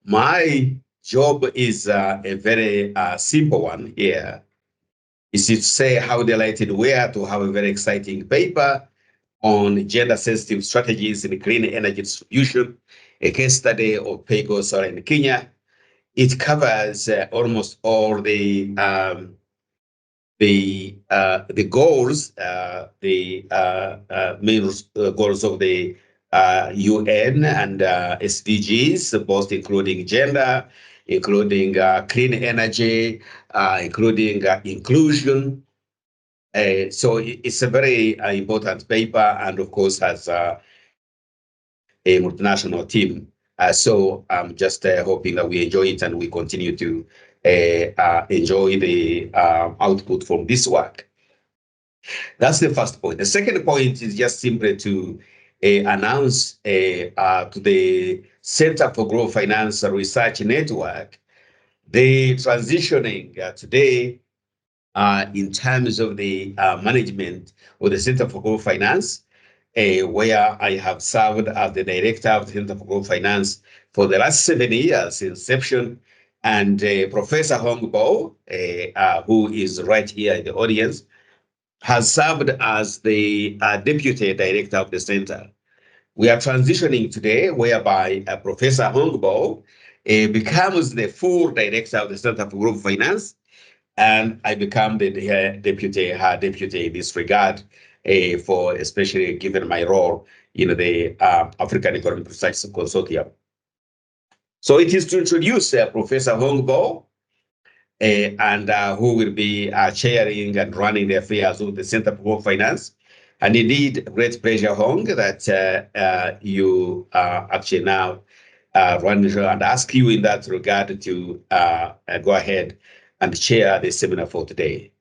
My job is a very simple one here. Is to say how delighted we are to have a very exciting paper on gender-sensitive strategies in clean energy distribution, a case study of PAYGo Solar in Kenya. It covers almost all the goals, the main goals of the UN and SDGs, both including gender, including clean energy, including inclusion. So it's a very important paper, and of course has a multinational team. So I'm just hoping that we enjoy it and we continue to enjoy the output from this work. That's the first point. The second point is just simply to announce to the Center for Global Finance Research Network the transitioning today in terms of the management of the Center for Global Finance, where I have served as the director of the Center for Global Finance for the last 7 years, inception, and Professor Hong Bo, who is right here in the audience, has served as the deputy director of the center. We are transitioning today, whereby Professor Hong Bo becomes the full director of the Center for Global Finance, and I become the deputy in this regard, for especially given my role in the African Economic Research Consortium. So it is to introduce Professor Hong Bo, and who will be chairing and running the affairs of the Center for Global Finance. And indeed, great pleasure, Hong, that you actually now run the show, and ask you in that regard to go ahead and chair the seminar for today.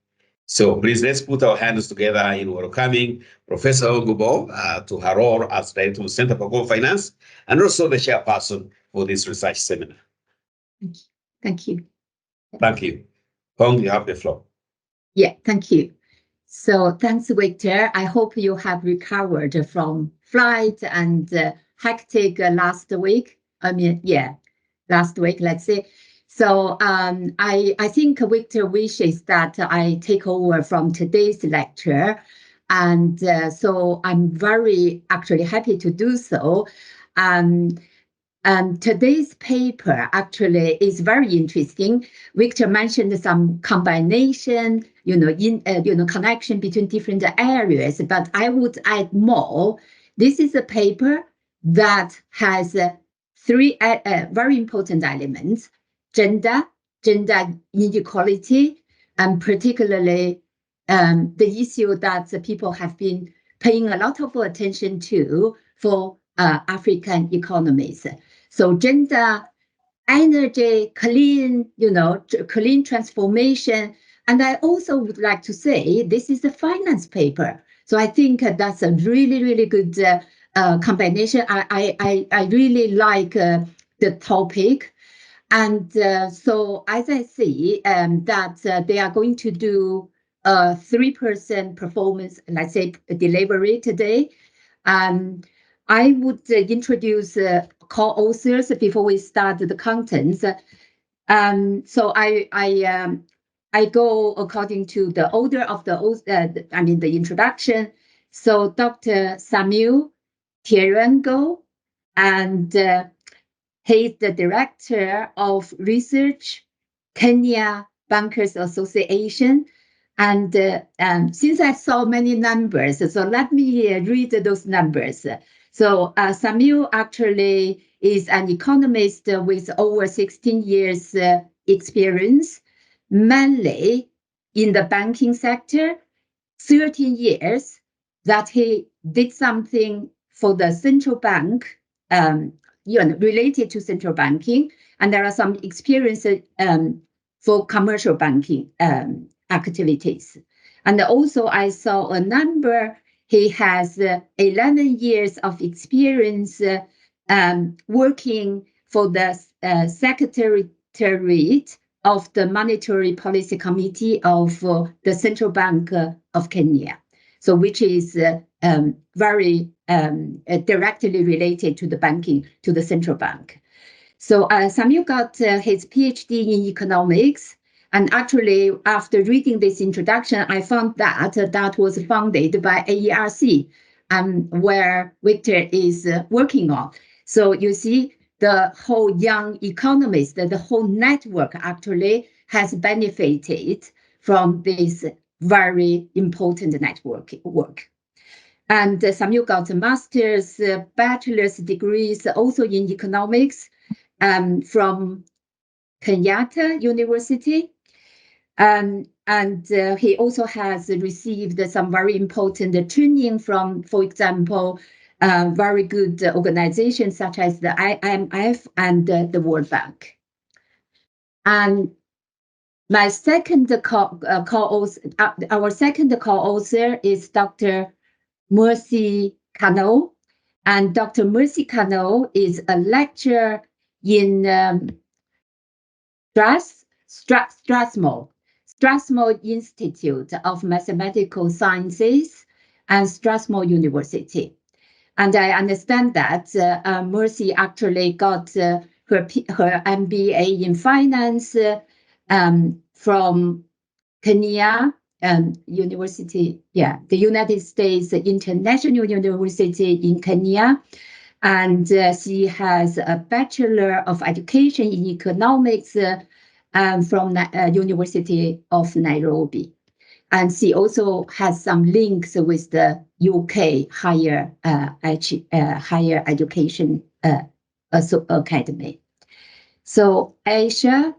So please, let's put our hands together in welcoming Professor Hong Bo to her role as Director of the Center for Global Finance, and also the chairperson for this research seminar. Thank you. Thank you. Hong, you have the floor. Yeah, thank you. So thanks, Victor. I hope you have recovered from flight and hectic last week. Last week, let's say. So I think Victor wishes that I take over from today's lecture. And so I'm very actually happy to do so. Today's paper actually is very interesting. Victor mentioned some combination, connection between different areas, but I would add more. This is a paper that has three very important elements: gender inequality, and particularly the issue that people have been paying a lot of attention to for African economies. So gender, energy, clean transformation. And I also would like to say this is a finance paper. So I think that's a really, really good combination. I really like the topic. And so as I see that they are going to do 3% performance, let's say, delivery today. I would introduce co-authors before we start the contents. So I go according to the order of the introduction. So Dr. Samuel Tiriongo, and he's the director of research, Kenya Bankers Association. And since I saw many numbers, so let me read those numbers. So Samuel actually is an economist with over 16 years experience, mainly in the banking sector, 13 years that he did something for the central bank, related to central banking. And there are some experiences for commercial banking activities. And also I saw a number. He has 11 years of experience working for the Secretariat of the Monetary Policy Committee of the Central Bank of Kenya, so which is very directly related to the banking, to the central bank. So Samuel got his PhD in economics. And actually, after reading this introduction, I found that that was funded by AERC, where Victor is working on. So you see, the whole young economist, the whole network actually has benefited from this very important network work. And Samuel got a master's, bachelor's degrees also in economics from Kenyatta University. And he also has received some very important training from, for example, very good organizations such as the IMF and the World Bank. And my second co-author, our second co-author is Dr. Mercy Kano. And Dr. Mercy Kano is a lecturer in Strathmore Institute of Mathematical Sciences and Strathmore University. And I understand that Mercy actually got her MBA in finance from Kenya University, the United States International University in Kenya. And she has a Bachelor of Education in Economics from University of Nairobi. And she also has some links with the UK higher education academy. So Ayse,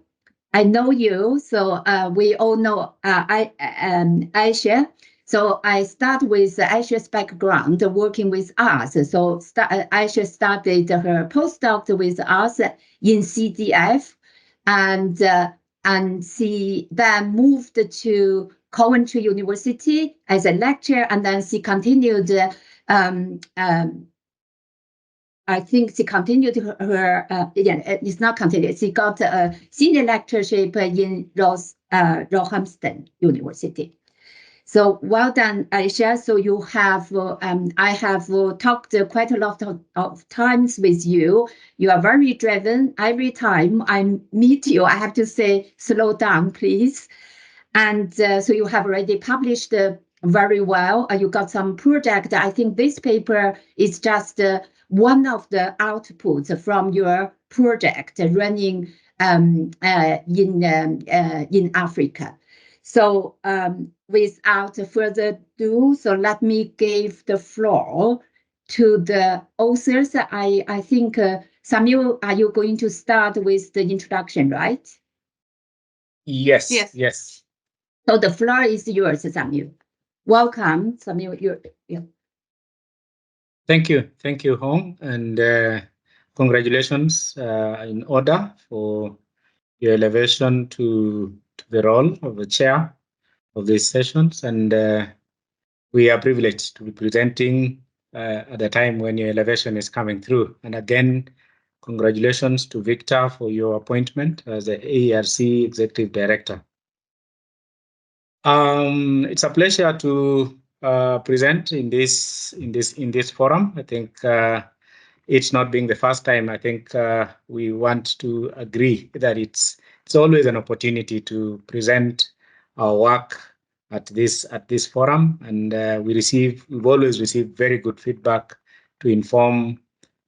I know you, so we all know Ayse. So I start with Ayse's background working with us. So Ayse started her postdoc with us in CGF, and she then moved to Coventry University as a lecturer, and then she continued. I think she continued her. It's not continued. She got a senior lectureship in Roehampton University. So well done, Ayse. So you have, I have talked quite a lot of times with you. You are very driven. Every time I meet you, I have to say, slow down, please. And so you have already published very well. You got some project. I think this paper is just one of the outputs from your project running in Africa. So without further ado, so let me give the floor to the authors. I think, Samuel, are you going to start with the introduction, right? Yes. So the floor is yours, Samuel. Welcome, Samuel. Thank you, Hong, and congratulations in order for your elevation to the role of the chair of these sessions, and we are privileged to be presenting at the time when your elevation is coming through. And again, congratulations to Victor for your appointment as the AERC Executive Director. It's a pleasure to present in this forum. I think it's not being the first time. I think we want to agree that it's always an opportunity to present our work at this forum, and we've always received very good feedback to inform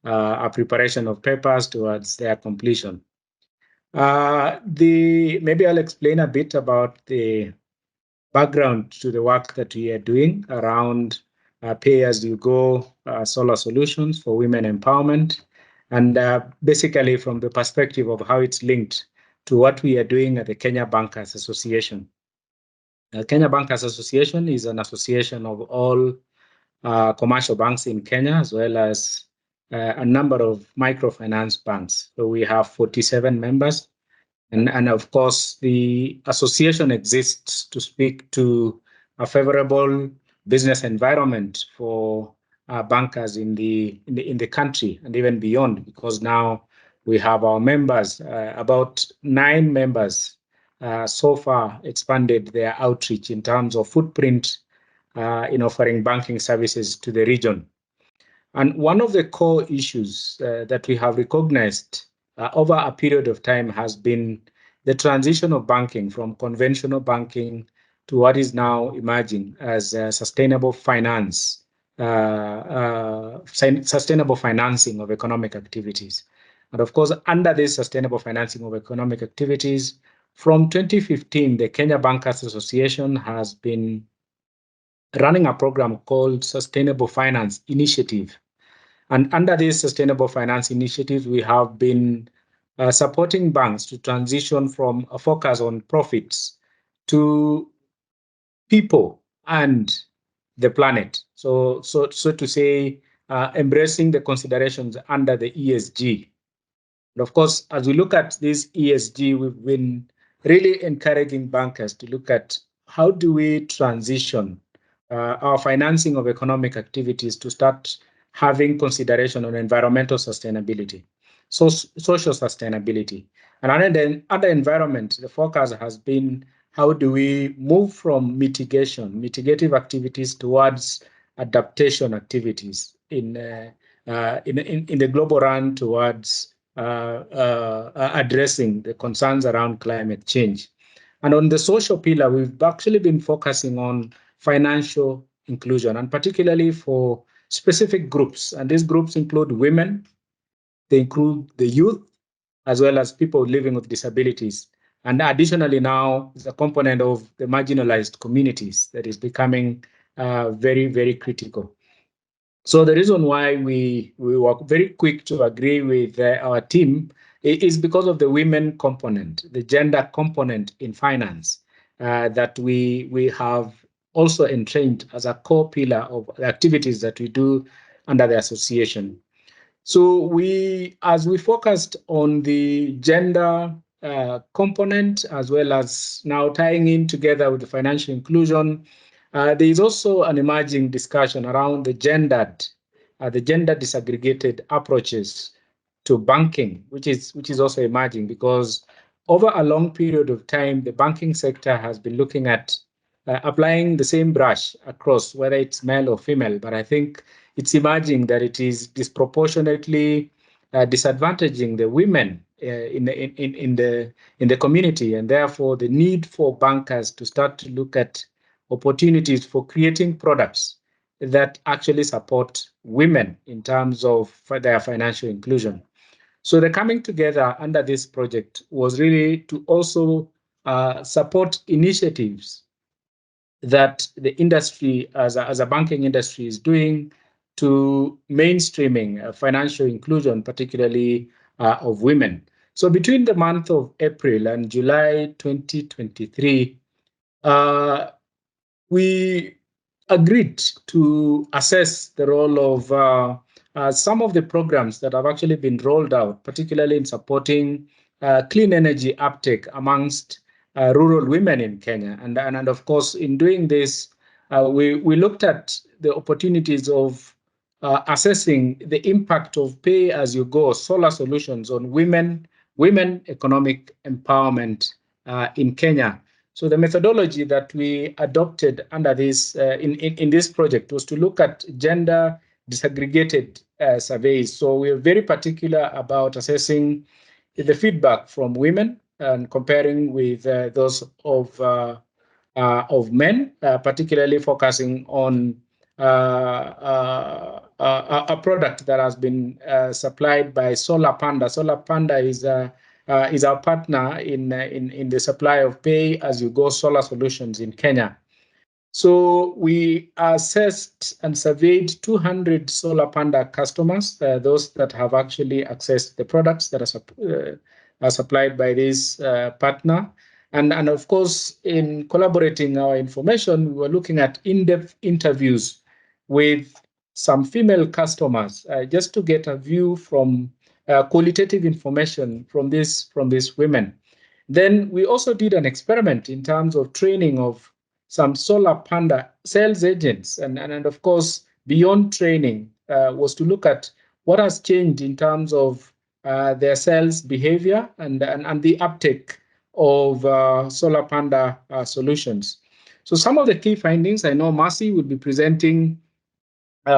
our preparation of papers towards their completion. Maybe I'll explain a bit about the background to the work that we are doing around pay-as-you-go solar solutions for women empowerment, and basically from the perspective of how it's linked to what we are doing at the Kenya Bankers Association. The Kenya Bankers Association is an association of all commercial banks in Kenya, as well as a number of microfinance banks. So we have 47 members. And of course, the association exists to speak to a favorable business environment for bankers in the country and even beyond, because now we have our members, about 9 members so far expanded their outreach in terms of footprint in offering banking services to the region. And one of the core issues that we have recognized over a period of time has been the transition of banking from conventional banking to what is now emerging as sustainable finance, sustainable financing of economic activities. And of course, under this sustainable financing of economic activities, from 2015, the Kenya Bankers Association has been running a program called Sustainable Finance Initiative. And under this Sustainable Finance Initiative, we have been supporting banks to transition from a focus on profits to people and the planet. So to say, embracing the considerations under the ESG. And of course, as we look at this ESG, we've been really encouraging bankers to look at how do we transition our financing of economic activities to start having consideration on environmental sustainability, social sustainability. And under environment, the focus has been how do we move from mitigative activities towards adaptation activities in the global run towards addressing the concerns around climate change. And on the social pillar, we've actually been focusing on financial inclusion, and particularly for specific groups. And these groups include women, they include the youth, as well as people living with disabilities. And additionally now, is a component of the marginalized communities that is becoming very, very critical. So the reason why we were very quick to agree with our team is because of the women component, the gender component in finance that we have also entrained as a core pillar of the activities that we do under the association. So as we focused on the gender component, as well as now tying in together with the financial inclusion, there is also an emerging discussion around the gender disaggregated approaches to banking, which is also emerging, because over a long period of time, the banking sector has been looking at applying the same brush across, whether it's male or female. But I think it's emerging that it is disproportionately disadvantaging the women in the community, and therefore the need for bankers to start to look at opportunities for creating products that actually support women in terms of their financial inclusion. So the coming together under this project was really to also support initiatives that the industry, as a banking industry, is doing to mainstreaming financial inclusion, particularly of women. So between the month of April and July 2023, we agreed to assess the role of some of the programs that have actually been rolled out, particularly in supporting clean energy uptake amongst rural women in Kenya. And of course, in doing this, we looked at the opportunities of assessing the impact of pay-as-you-go solar solutions on women economic empowerment in Kenya. So the methodology that we adopted under this in this project was to look at gender disaggregated surveys. So we are very particular about assessing the feedback from women and comparing with those of men, particularly focusing on a product that has been supplied by Solar Panda. Solar Panda is our partner in the supply of pay-as-you-go solar solutions in Kenya. So we assessed and surveyed 200 Solar Panda customers, those that have actually accessed the products that are supplied by this partner. And of course, in collaborating our information, we were looking at in-depth interviews with some female customers, just to get a view from qualitative information from these women. Then we also did an experiment in terms of training of some Solar Panda sales agents, and of course, beyond training was to look at what has changed in terms of their sales behavior and the uptake of Solar Panda solutions. So some of the key findings, I know Mercy will be presenting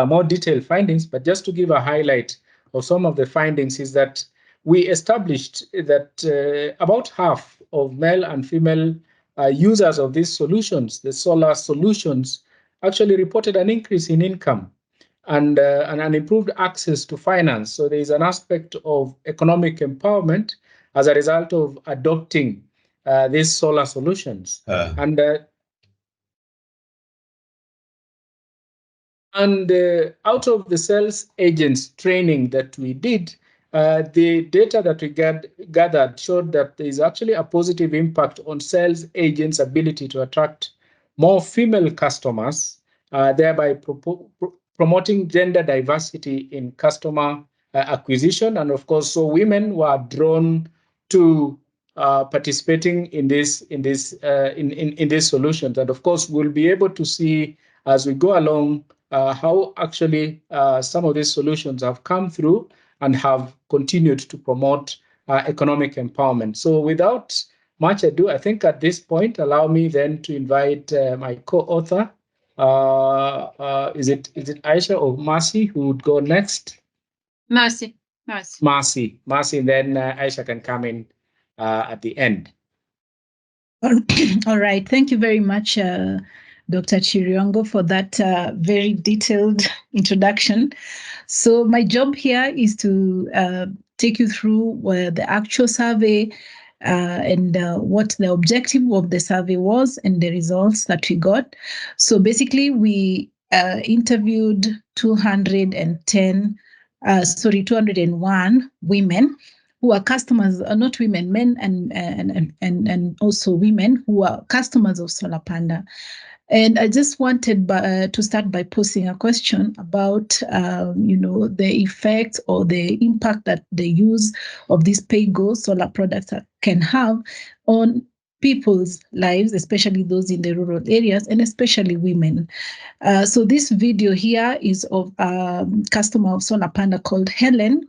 more detailed findings, but just to give a highlight of some of the findings is that we established that about half of male and female users of these solutions, the solar solutions, actually reported an increase in income and an improved access to finance. So there is an aspect of economic empowerment as a result of adopting these solar solutions. And out of the sales agents training that we did, the data that we gathered showed that there is actually a positive impact on sales agents' ability to attract more female customers, thereby promoting gender diversity in customer acquisition. And of course, so women were drawn to participating in these solutions. And of course, we'll be able to see as we go along how actually some of these solutions have come through and have continued to promote economic empowerment. So without much ado, I think at this point, allow me then to invite my co-author. Is it Ayse or Mercy who would go next? Mercy, then Ayse can come in at the end. All right, thank you very much, Dr. Tiriongo, for that very detailed introduction. So my job here is to take you through the actual survey and what the objective of the survey was and the results that we got. So basically, we interviewed 201 women who are customers, not women, men and also women who are customers of Solar Panda. And I just wanted to start by posing a question about, the effect or the impact that the use of these PAYGo solar products can have on people's lives, especially those in the rural areas and especially women. So this video here is of a customer of Solar Panda called Helen.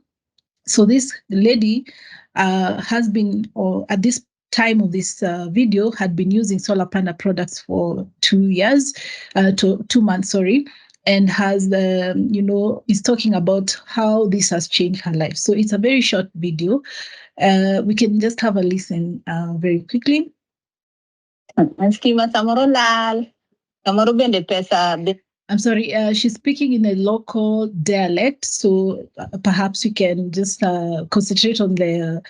So this lady has been, or at this time of this video, had been using Solar Panda products for 2 months, and has, is talking about how this has changed her life. So it's a very short video. We can just have a listen very quickly. I'm sorry, she's speaking in a local dialect, so perhaps you can just concentrate on the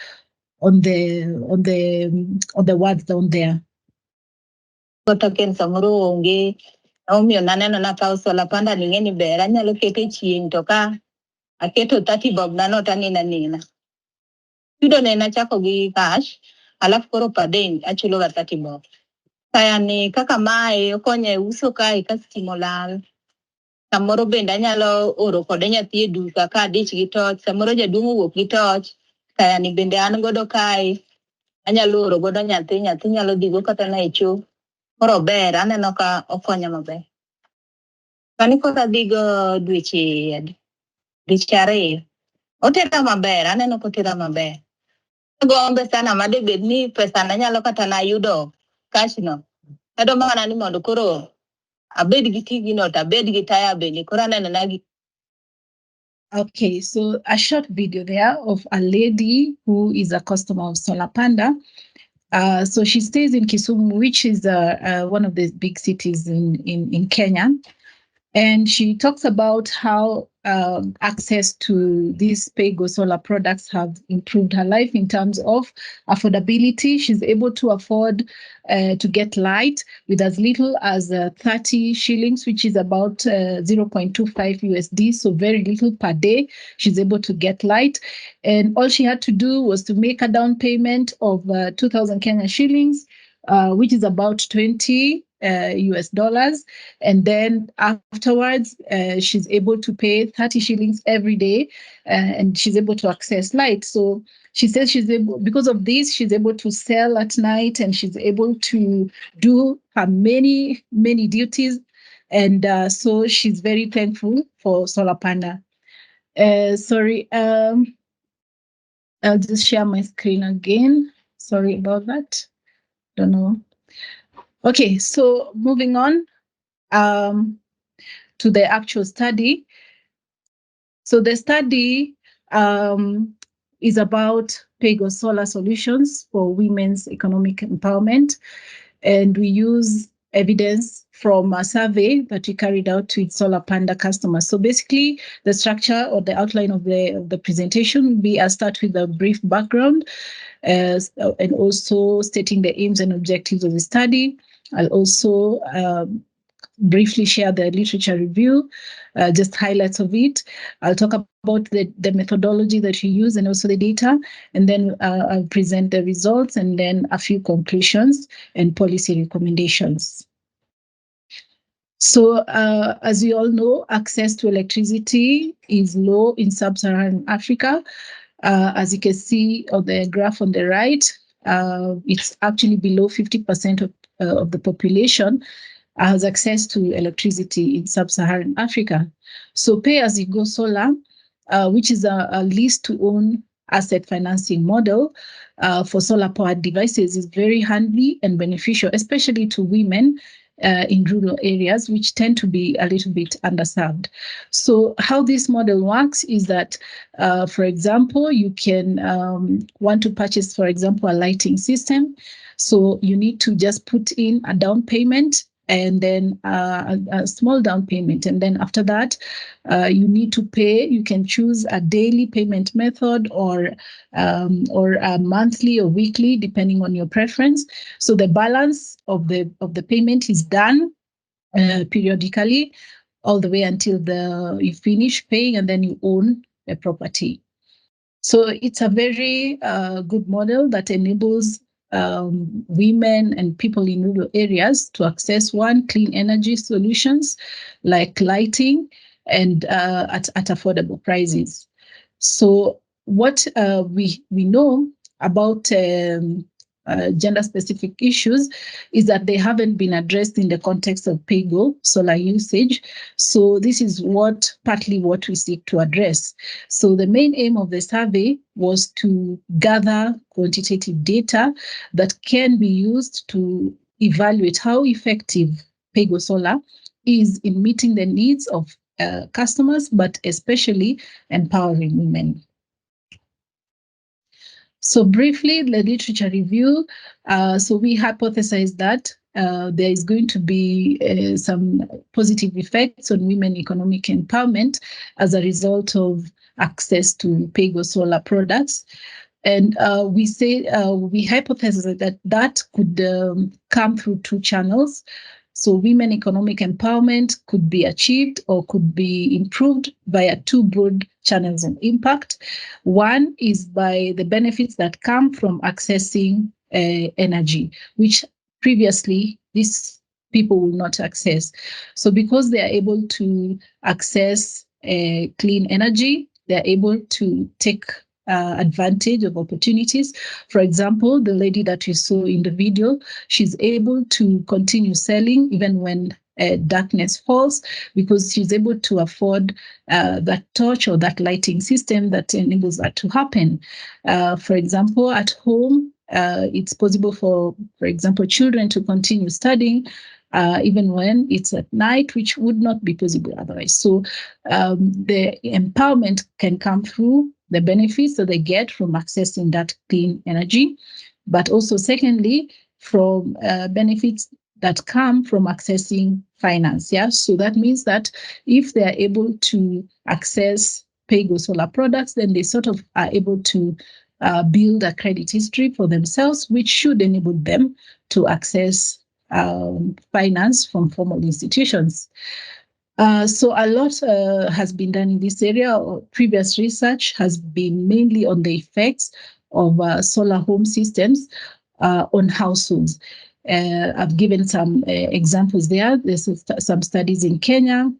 words down there. Omiyo naneno na kao Solar Panda ningeni bera nyalo kete chieng to ka aketo 30 bob na nota nina. Yudo nena chako gi cash, alafu koro padeng achulo ga 30 bob. Kaya ni kaka mae okonye uso kae ka stima olal. Samoro bende anyalo oro kode nyathi e duka ka adich gi toch, samoro jaduong' owuok gi toch, kaya ni bende an godo kae anyalo oro godo nyathi nyalo dhigo kata na e cho. Koro ber, aneno ka okonyo maber. Kani kota dhigo dweche ariyo, otera maber, aneno kotera maber. Gombe sana madebed ni pesa na nyalo kata na yudo cash no. Ado mana ni mondo koro abed gi tigi no, abed gi taya bende, koro aneno nagi. Okay, so a short video there of a lady who is a customer of Solar Panda. So she stays in Kisumu, which is one of the big cities in Kenya. And she talks about how access to these PAYGo solar products have improved her life in terms of affordability. She's able to afford to get light with as little as 30 shillings, which is about 0.25 USD, so very little per day. She's able to get light. And all she had to do was to make a down payment of 2,000 Kenya shillings, which is about 20 US dollars, and then afterwards she's able to pay 30 shillings every day, and she's able to access light. So she says she's able, because of this, she's able to sell at night, and she's able to do her many duties, and so she's very thankful for Solar Panda. Sorry, I'll just share my screen again. Sorry about that. Don't know. Okay, so moving on to the actual study. So the study is about PAYGo solar solutions for women's economic empowerment. And we use evidence from a survey that we carried out with Solar Panda customers. So basically, the structure or the outline of the presentation will be, I'll start with a brief background and also stating the aims and objectives of the study. I'll also briefly share the literature review, just highlights of it. I'll talk about the methodology that we use and also the data, and then I'll present the results and then a few conclusions and policy recommendations. So as we all know, access to electricity is low in sub-Saharan Africa. As you can see on the graph on the right, it's actually below 50% of the population has access to electricity in sub-Saharan Africa. So pay-as-you-go solar, which is a lease-to-own asset financing model for solar-powered devices, is very handy and beneficial, especially to women in rural areas, which tend to be a little bit underserved. So how this model works is that, for example, you can want to purchase, for example, a lighting system. So you need to just put in a down payment and then a small down payment. And then after that, you need to pay. You can choose a daily payment method or a monthly or weekly, depending on your preference. So the balance of the payment is done periodically all the way until you finish paying and then you own the property. So it's a very good model that enables women and people in rural areas to access clean energy solutions like lighting and at affordable prices. So what we know about gender-specific issues is that they haven't been addressed in the context of PAYGo solar usage. So this is partly what we seek to address. So the main aim of the survey was to gather quantitative data that can be used to evaluate how effective PAYGo solar is in meeting the needs of customers, but especially empowering women. So briefly, the literature review. So we hypothesized that there is going to be some positive effects on women economic empowerment as a result of access to PAYGo solar products. And we hypothesized that could come through two channels. So women economic empowerment could be achieved or could be improved via two broad channels of impact. One is by the benefits that come from accessing energy, which previously these people will not access. So because they are able to access clean energy, they're able to take advantage of opportunities. For example, the lady that you saw in the video, she's able to continue selling even when darkness falls, because she's able to afford that torch or that lighting system that enables that to happen. For example, at home, it's possible for example, children to continue studying even when it's at night, which would not be possible otherwise. So the empowerment can come through the benefits that they get from accessing that clean energy, but also secondly, from benefits that come from accessing finance. Yeah, so that means that if they are able to access PAYGo solar products, then they sort of are able to build a credit history for themselves, which should enable them to access finance from formal institutions. So a lot has been done in this area. Previous research has been mainly on the effects of solar home systems on households. I've given some examples there. There's some studies in Kenya,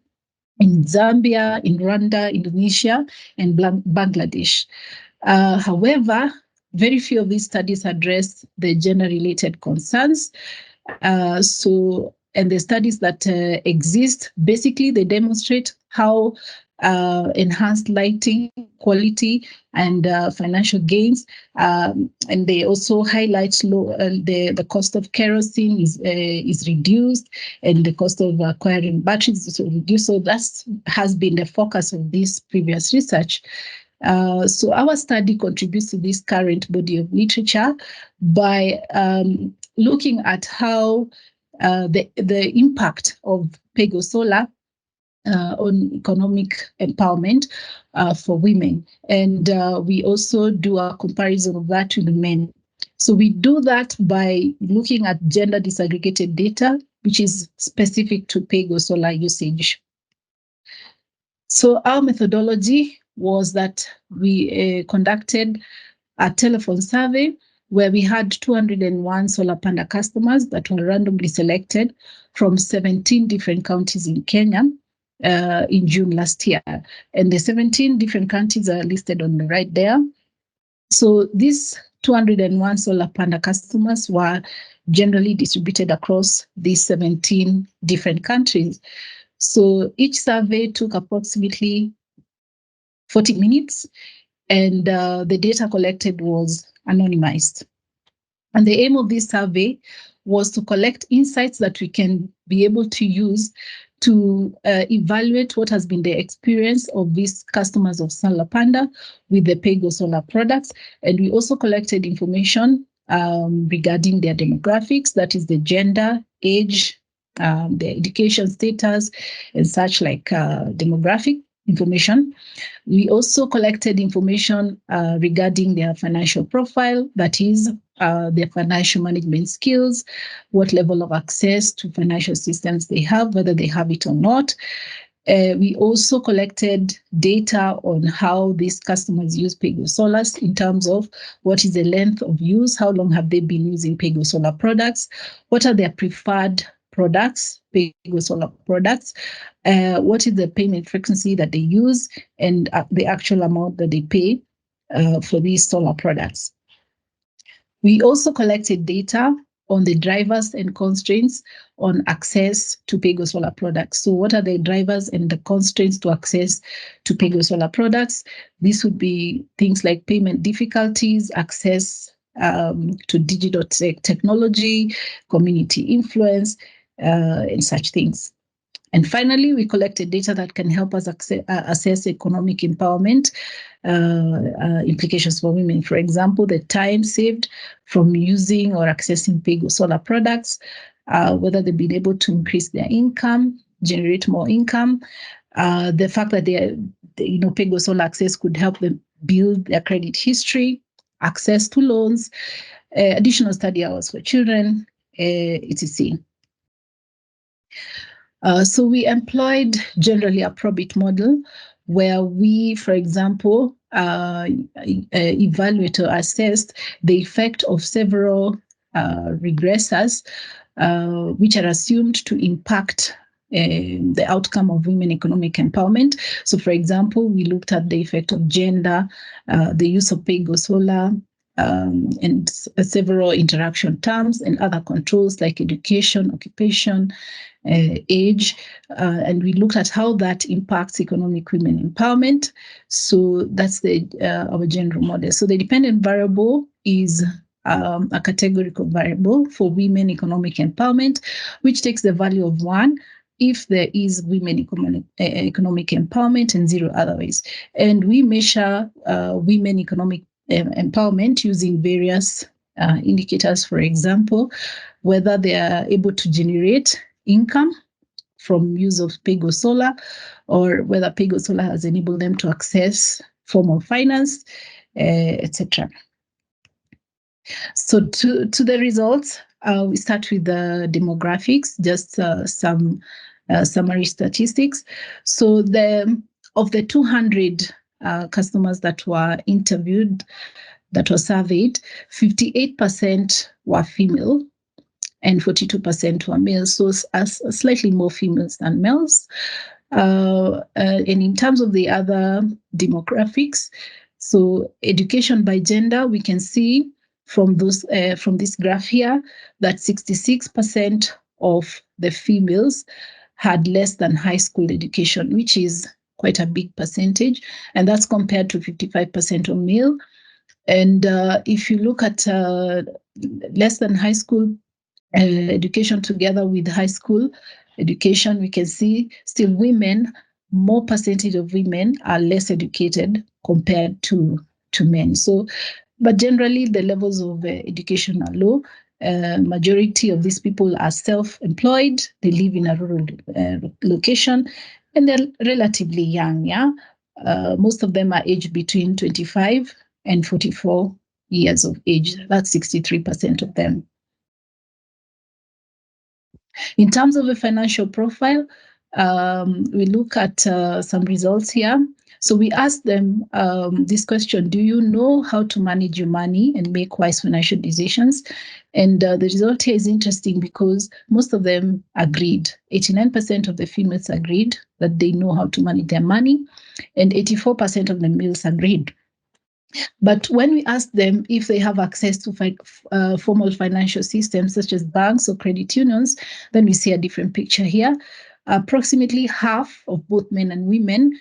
in Zambia, in Rwanda, Indonesia, and Bangladesh. However, very few of these studies address the gender-related concerns. And the studies that exist, basically they demonstrate how enhanced lighting quality and financial gains, and they also highlight the cost of kerosene is reduced, and the cost of acquiring batteries is reduced. So that has been the focus of this previous research. So our study contributes to this current body of literature by looking at how the impact of PAYGo Solar on economic empowerment for women. And we also do a comparison of that with men. So we do that by looking at gender disaggregated data, which is specific to PAYGo Solar usage. So our methodology was that we conducted a telephone survey where we had 201 Solar Panda customers that were randomly selected from 17 different counties in Kenya in June last year. And the 17 different counties are listed on the right there. So these 201 Solar Panda customers were generally distributed across these 17 different countries. So each survey took approximately 40 minutes, and the data collected was anonymized. And the aim of this survey was to collect insights that we can be able to use to evaluate what has been the experience of these customers of Solar Panda with the PAYGo Solar products. And we also collected information regarding their demographics, that is the gender, age, their education status, and such like demographic information. We also collected information regarding their financial profile, that is their financial management skills, what level of access to financial systems they have, whether they have it or not. We also collected data on how these customers use PAYGo Solars in terms of what is the length of use, how long have they been using PAYGo Solar products, what are their preferred products, PAYGo Solar products, what is the payment frequency that they use, and the actual amount that they pay for these solar products. We also collected data on the drivers and constraints on access to PAYGo Solar products. So what are the drivers and the constraints to access to PAYGo Solar products? This would be things like payment difficulties, access to digital technology, community influence, and such things. And finally, we collected data that can help us assess economic empowerment implications for women. For example, the time saved from using or accessing PAYGo Solar products, whether they've been able to increase their income, generate more income, the fact that PAYGo Solar access could help them build their credit history, access to loans, additional study hours for children, etc. So we employed generally a probit model where we, for example, evaluate or assessed the effect of several regressors which are assumed to impact the outcome of women economic empowerment. So, for example, we looked at the effect of gender, the use of PAYGo Solar, and several interaction terms and other controls like education, occupation, age, and we looked at how that impacts economic women empowerment. So that's our general model. So the dependent variable is a categorical variable for women economic empowerment, which takes the value of 1 if there is women economic empowerment and 0 otherwise. And we measure women economic empowerment using various indicators, for example, whether they are able to generate income from use of PAYGo Solar, or whether PAYGo Solar has enabled them to access formal finance, etc. So to the results, we start with the demographics, just some summary statistics. So of the 200 customers that were interviewed, that were surveyed, 58% were female and 42% were males, so slightly more females than males. And in terms of the other demographics, so education by gender, we can see from this graph here that 66% of the females had less than high school education, which is quite a big percentage, and that's compared to 55% of male. And if you look at less than high school education together with high school education, we can see still more percentage of women are less educated compared to men. So, but generally the levels of education are low. Majority of these people are self-employed. They live in a rural location, and they're relatively young. Yeah, most of them are aged between 25 and 44 years of age. That's 63% of them. In terms of a financial profile, we look at some results here. So we asked them this question: do you know how to manage your money and make wise financial decisions? And the result here is interesting because most of them agreed. 89% of the females agreed that they know how to manage their money, and 84% of the males agreed. But when we ask them if they have access to formal financial systems such as banks or credit unions, then we see a different picture here. Approximately half of both men and women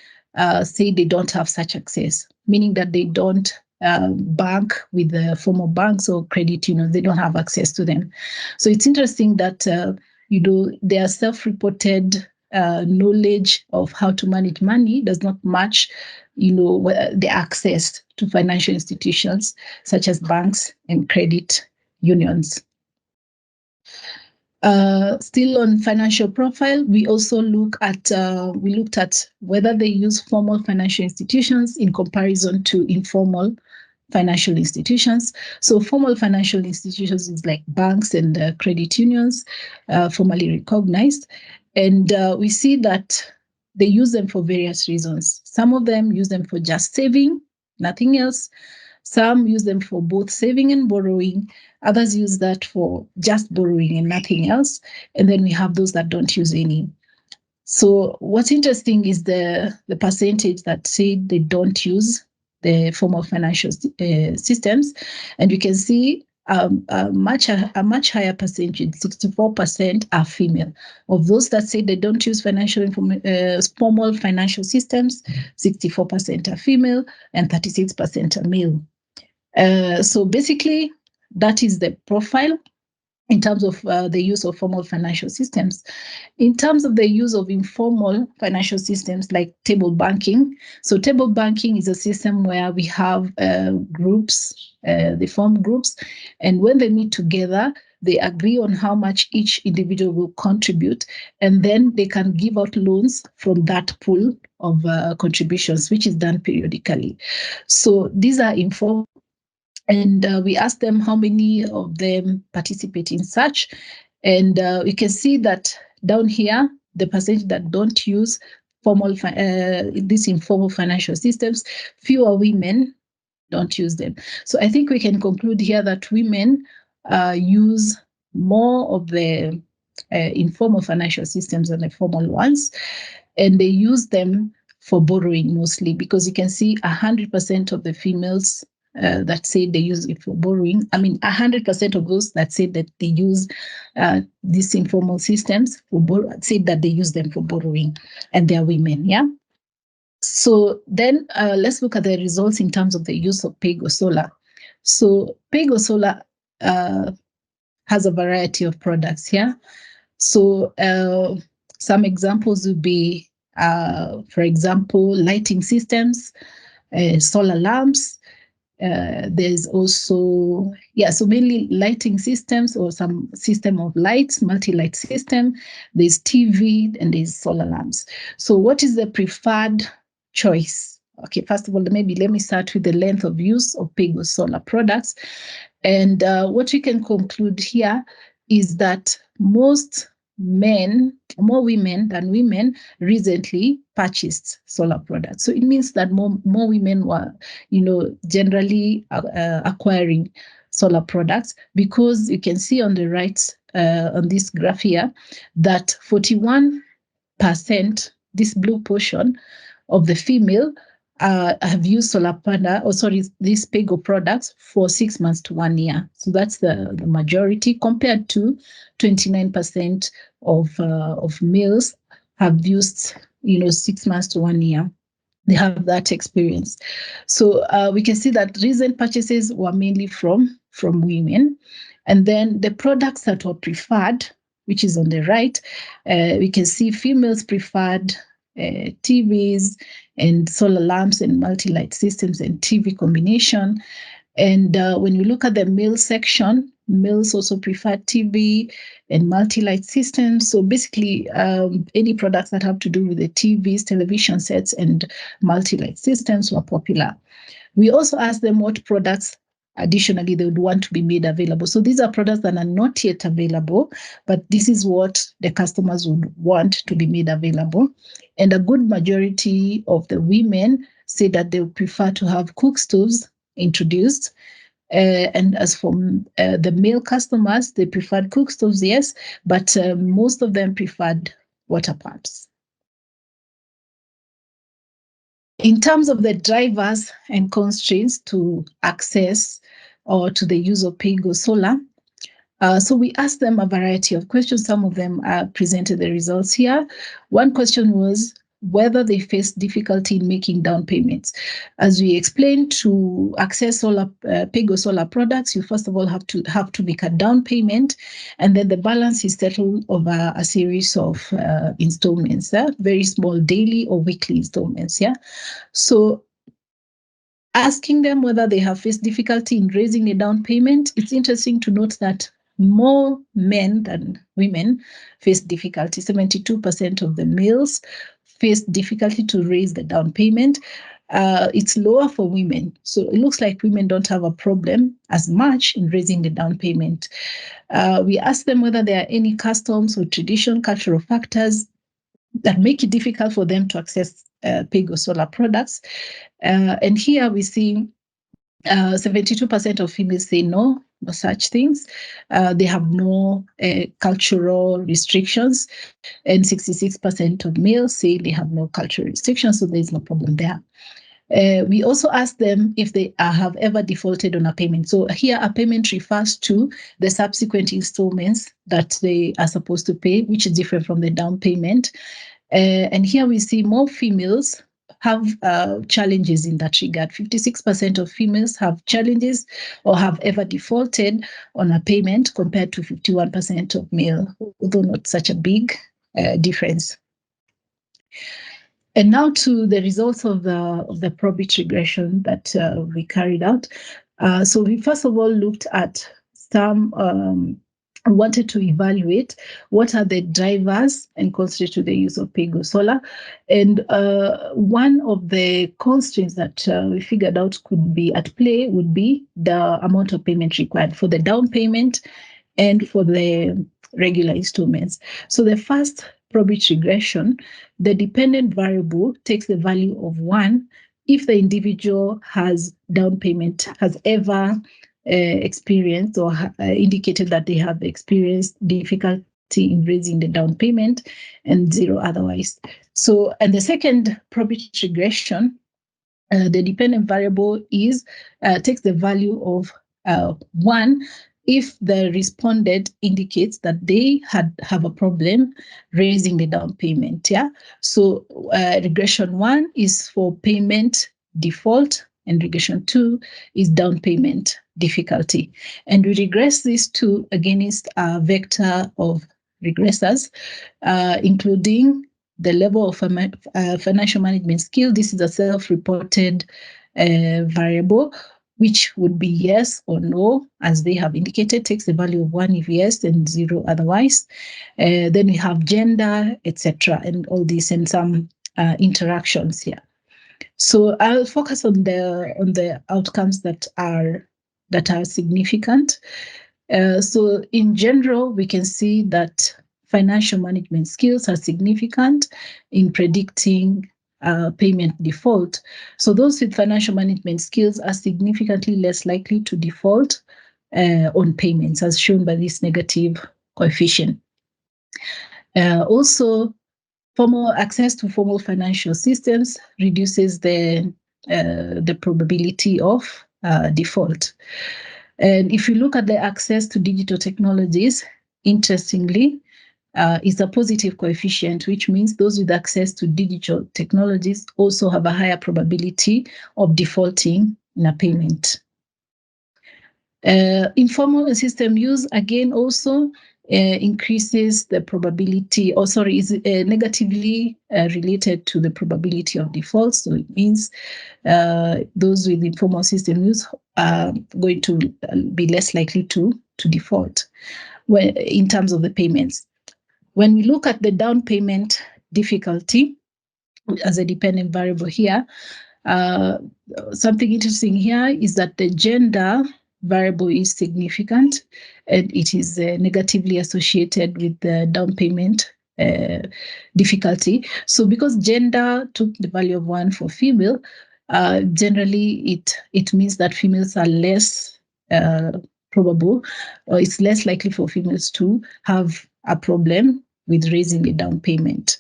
say they don't have such access, meaning that they don't bank with the formal banks or credit unions. They don't have access to them. So it's interesting that their self-reported knowledge of how to manage money does not match the access to financial institutions such as banks and credit unions. Still on financial profile, we also looked at whether they use formal financial institutions in comparison to informal financial institutions. So formal financial institutions is like banks and credit unions, formally recognized. And we see that they use them for various reasons. Some of them use them for just saving, nothing else. Some use them for both saving and borrowing. Others use that for just borrowing and nothing else. And then we have those that don't use any. So what's interesting is the percentage that say they don't use the formal financial systems. And you can see a much higher percentage, 64% are female. Of those that say they don't use formal financial systems, 64% are female and 36% are male. So basically, that is the profile in terms of the use of formal financial systems. In terms of the use of informal financial systems like table banking. So table banking is a system where we have groups, they form groups, and when they meet together, they agree on how much each individual will contribute, and then they can give out loans from that pool of contributions, which is done periodically. So these are informal. And we asked them how many of them participate in such. And we can see that down here, the percentage that don't use these informal financial systems, fewer women don't use them. So I think we can conclude here that women use more of the informal financial systems than the formal ones. And they use them for borrowing mostly, because you can see 100% of the females that say they use it for borrowing. 100% of those that say that they use these informal systems say that they use them for borrowing, and they are women. Yeah. So then let's look at the results in terms of the use of PAYGo Solar. So PAYGo Solar has a variety of products here. So some examples would be, for example, lighting systems, solar lamps. There's also, so mainly lighting systems or some system of lights, multi-light system. There's TV and there's solar lamps. So what is the preferred choice? Okay, first of all, maybe let me start with the length of use of PAYGo Solar products. And what we can conclude here is that more women than women recently purchased solar products. So it means that more women were, generally acquiring solar products, because you can see on the right, on this graph here, that 41%, this blue portion of the female, have used Solar Panda, these PAYGo products for 6 months to 1 year. So that's the majority, compared to 29% of males have used, 6 months to 1 year. They have that experience. So we can see that recent purchases were mainly from women. And then the products that were preferred, which is on the right, we can see females preferred TVs and solar lamps and multi-light systems and TV combination. And when you look at the male section, males also prefer TV and multi-light systems. So basically, any products that have to do with the TVs, television sets, and multi-light systems were popular. We also asked them what products additionally they would want to be made available. So these are products that are not yet available, but this is what the customers would want to be made available. And a good majority of the women say that they would prefer to have cook stoves introduced. And as for the male customers, they preferred cook stoves, yes, but most of them preferred water pumps. In terms of the drivers and constraints to access or to the use of PAYGo Solar, so we asked them a variety of questions. Some of them presented the results here. One question was whether they face difficulty in making down payments. As we explained, to access PAYGo Solar products, you first of all have to make a down payment, and then the balance is settled over a series of installments, very small daily or weekly installments. So asking them whether they have faced difficulty in raising a down payment, it's interesting to note that more men than women face difficulty. 72% of the males face difficulty to raise the down payment. It's lower for women. So it looks like women don't have a problem as much in raising the down payment. We asked them whether there are any customs or traditional cultural factors that make it difficult for them to access PAYGo Solar products. And here we see 72% of females say no such things. They have no cultural restrictions, and 66% of males say they have no cultural restrictions, so there's no problem there. We also asked them if they have ever defaulted on a payment. So here a payment refers to the subsequent installments that they are supposed to pay, which is different from the down payment. And here we see more females have challenges in that regard. 56% of females have challenges or have ever defaulted on a payment compared to 51% of male, although not such a big difference. And now to the results of the probit regression that we carried out. So we first of all looked at some wanted to evaluate what are the drivers and constraints to the use of PAYGo Solar. And one of the constraints that we figured out could be at play would be the amount of payment required for the down payment and for the regular installments. So the first probit regression, the dependent variable takes the value of 1 if the individual has down payment, has ever experienced or indicated that they have experienced difficulty in raising the down payment, and 0 otherwise. So, and the second probit regression, the dependent variable is takes the value of 1 if the respondent indicates that they have a problem raising the down payment. So regression 1 is for payment default, and regression 2 is down payment difficulty. And we regress these two against a vector of regressors, including the level of financial management skill. This is a self-reported variable, which would be yes or no, as they have indicated, takes the value of 1 if yes and 0 otherwise. Then we have gender, etc., and all these, and some interactions here. So I'll focus on the outcomes that are significant. So in general, we can see that financial management skills are significant in predicting payment default. So those with financial management skills are significantly less likely to default on payments, as shown by this negative coefficient. Also, formal access to formal financial systems reduces the probability of default. And if you look at the access to digital technologies, interestingly, is a positive coefficient, which means those with access to digital technologies also have a higher probability of defaulting in a payment. Informal system use, again, also increases the probability, is negatively related to the probability of default. So it means those with informal system use are going to be less likely to default in terms of the payments. When we look at the down payment difficulty as a dependent variable here, something interesting here is that the gender variable is significant, and it is negatively associated with the down payment difficulty. So because gender took the value of 1 for female, generally it means that females are less probable, or it's less likely for females to have a problem with raising the down payment.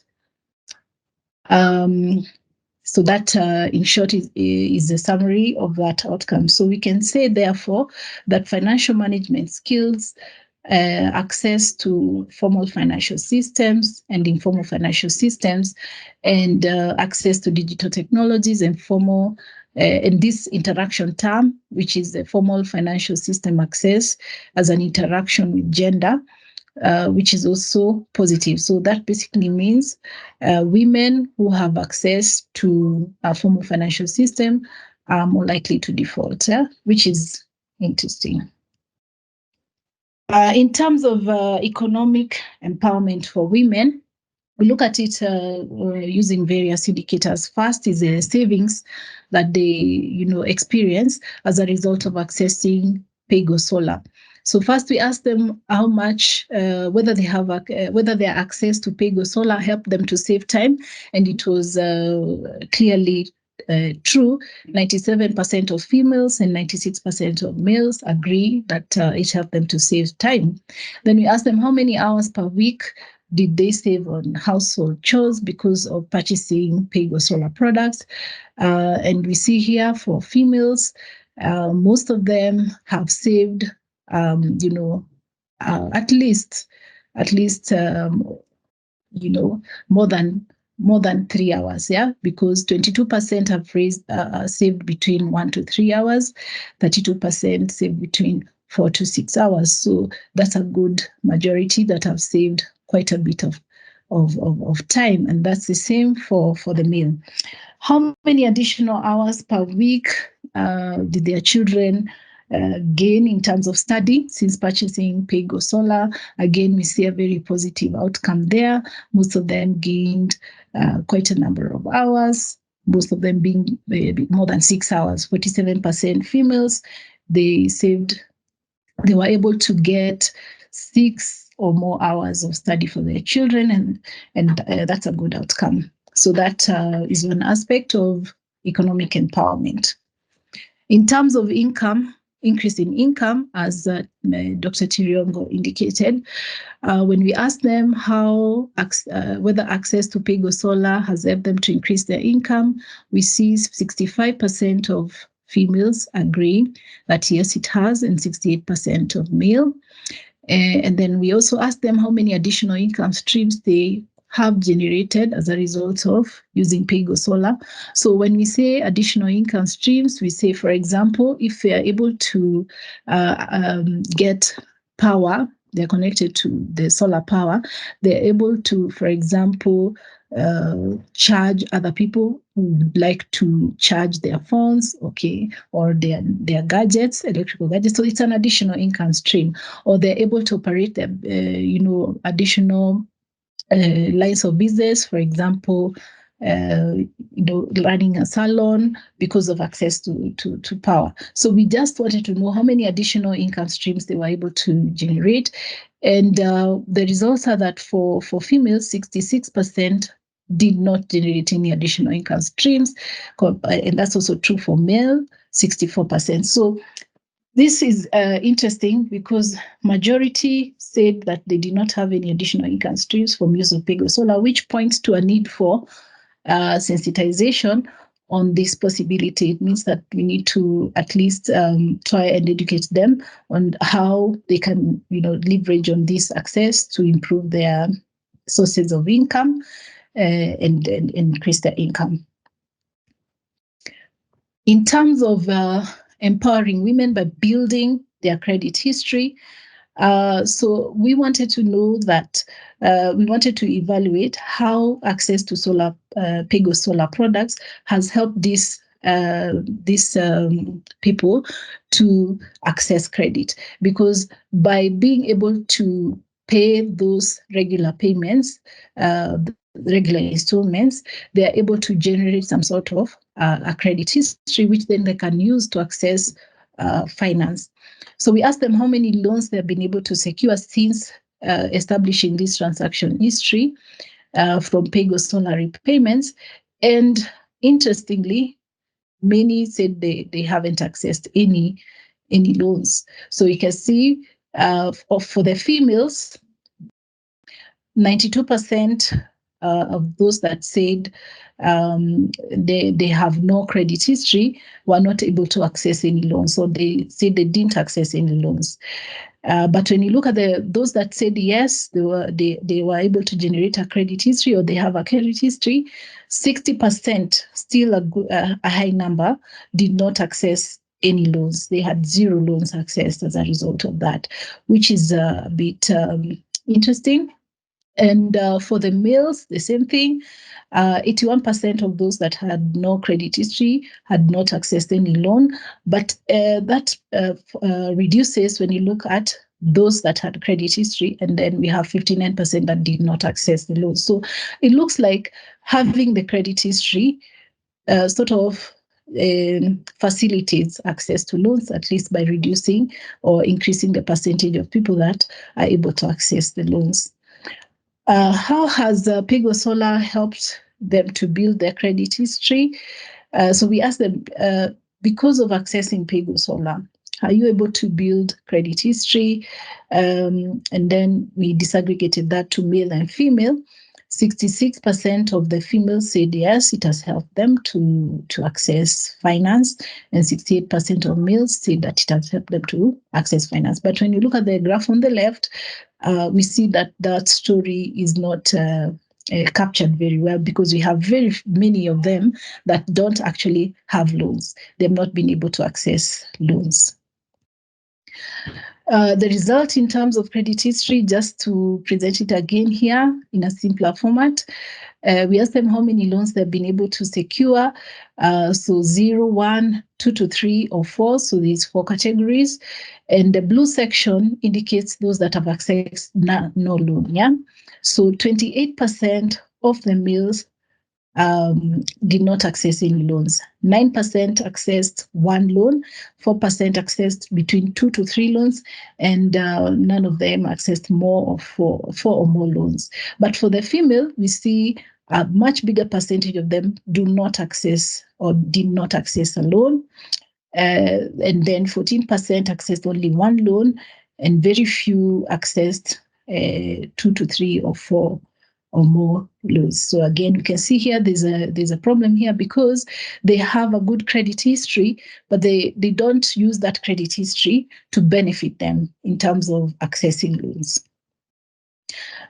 So that, in short, is a summary of that outcome. So we can say, therefore, that financial management skills, access to formal financial systems and informal financial systems, and access to digital technologies and formal, and this interaction term, which is the formal financial system access as an interaction with gender, which is also positive. So that basically means women who have access to a formal financial system are more likely to default, which is interesting. In terms of economic empowerment for women, we look at it using various indicators. First is the savings that they experience as a result of accessing PAYGo Solar. So first we ask them how much, whether their access to PAYGo Solar helped them to save time, and it was clearly true. 97% of females and 96% of males agree that it helped them to save time. Then we ask them how many hours per week did they save on household chores because of purchasing PAYGo Solar products. And we see here for females, most of them have saved at least more than 3 hours, because 22% have saved between 1 to 3 hours, 32% saved between 4 to 6 hours. So that's a good majority that have saved quite a bit of time, and that's the same for the male. How many additional hours per week did their children gain in terms of study since purchasing PAYGo Solar? Again, we see a very positive outcome there. Most of them gained quite a number of hours, most of them being more than 6 hours. 47% females, they were able to get 6 or more hours of study for their children, and that's a good outcome. So that is one aspect of economic empowerment. In terms of income, increase in income, as Dr. Tiriongo indicated, when we ask them whether access to PAYGo Solar has helped them to increase their income, we see 65% of females agree that yes, it has, and 68% of male. And then we also ask them how many additional income streams they have generated as a result of using PAYGo Solar. So when we say additional income streams, we say, for example, if they are able to get power, they're connected to the solar power, they're able to, for example, charge other people who would like to charge their phones, or their gadgets, electrical gadgets. So it's an additional income stream. Or they're able to operate additional lines of business, for example, running a salon because of access to power. So we just wanted to know how many additional income streams they were able to generate. And the results are that for females, 66% did not generate any additional income streams. And that's also true for male, 64%. So this is interesting because majority said that they did not have any additional income streams from use of PAYGo Solar, which points to a need for sensitization on this possibility. It means that we need to at least try and educate them on how they can, leverage on this access to improve their sources of income and increase their income. In terms of empowering women by building their credit history, So we wanted to know that, we wanted to evaluate how access to solar, PAYGo solar products has helped these people to access credit, because by being able to pay those regular payments, regular installments, they are able to generate some sort of a credit history, which then they can use to access finance. So we asked them how many loans they have been able to secure since establishing this transaction history from PAYGo solar repayments. And interestingly, many said they haven't accessed any loans. So you can see for the females, 92% of those that said they have no credit history were not able to access any loans. So they said they didn't access any loans. But when you look at those that said yes, they were able to generate a credit history, or they have a credit history, 60%, still a high number, did not access any loans. They had 0 loans accessed as a result of that, which is a bit interesting. And for the males, the same thing. 81% of those that had no credit history had not accessed any loan, but that reduces when you look at those that had credit history, and then we have 59% that did not access the loan. So it looks like having the credit history sort of facilitates access to loans, at least by reducing or increasing the percentage of people that are able to access the loans. How has PAYGo Solar helped them to build their credit history? So we asked them, because of accessing PAYGo Solar, are you able to build credit history? And then we disaggregated that to male and female. 66% of the females said yes, it has helped them to access finance, and 68% of males said that it has helped them to access finance. But when you look at the graph on the left, we see that story is not captured very well, because we have very many of them that don't actually have loans. They've not been able to access loans. The result in terms of credit history, just to present it again here in a simpler format, we asked them how many loans they've been able to secure. So 0, 1, 2 to 3, or 4. So these 4 categories. And the blue section indicates those that have accessed no loan. Yeah. So 28% of the males did not access any loans. 9% accessed 1 loan, 4% accessed between 2 to 3 loans, and none of them accessed more of 4 or more loans. But for the female, we see a much bigger percentage of them do not access or did not access a loan. And then 14% accessed only 1 loan, and very few accessed 2 to 3 or 4 or more loans. So again, you can see here there's a problem here, because they have a good credit history, but they don't use that credit history to benefit them in terms of accessing loans.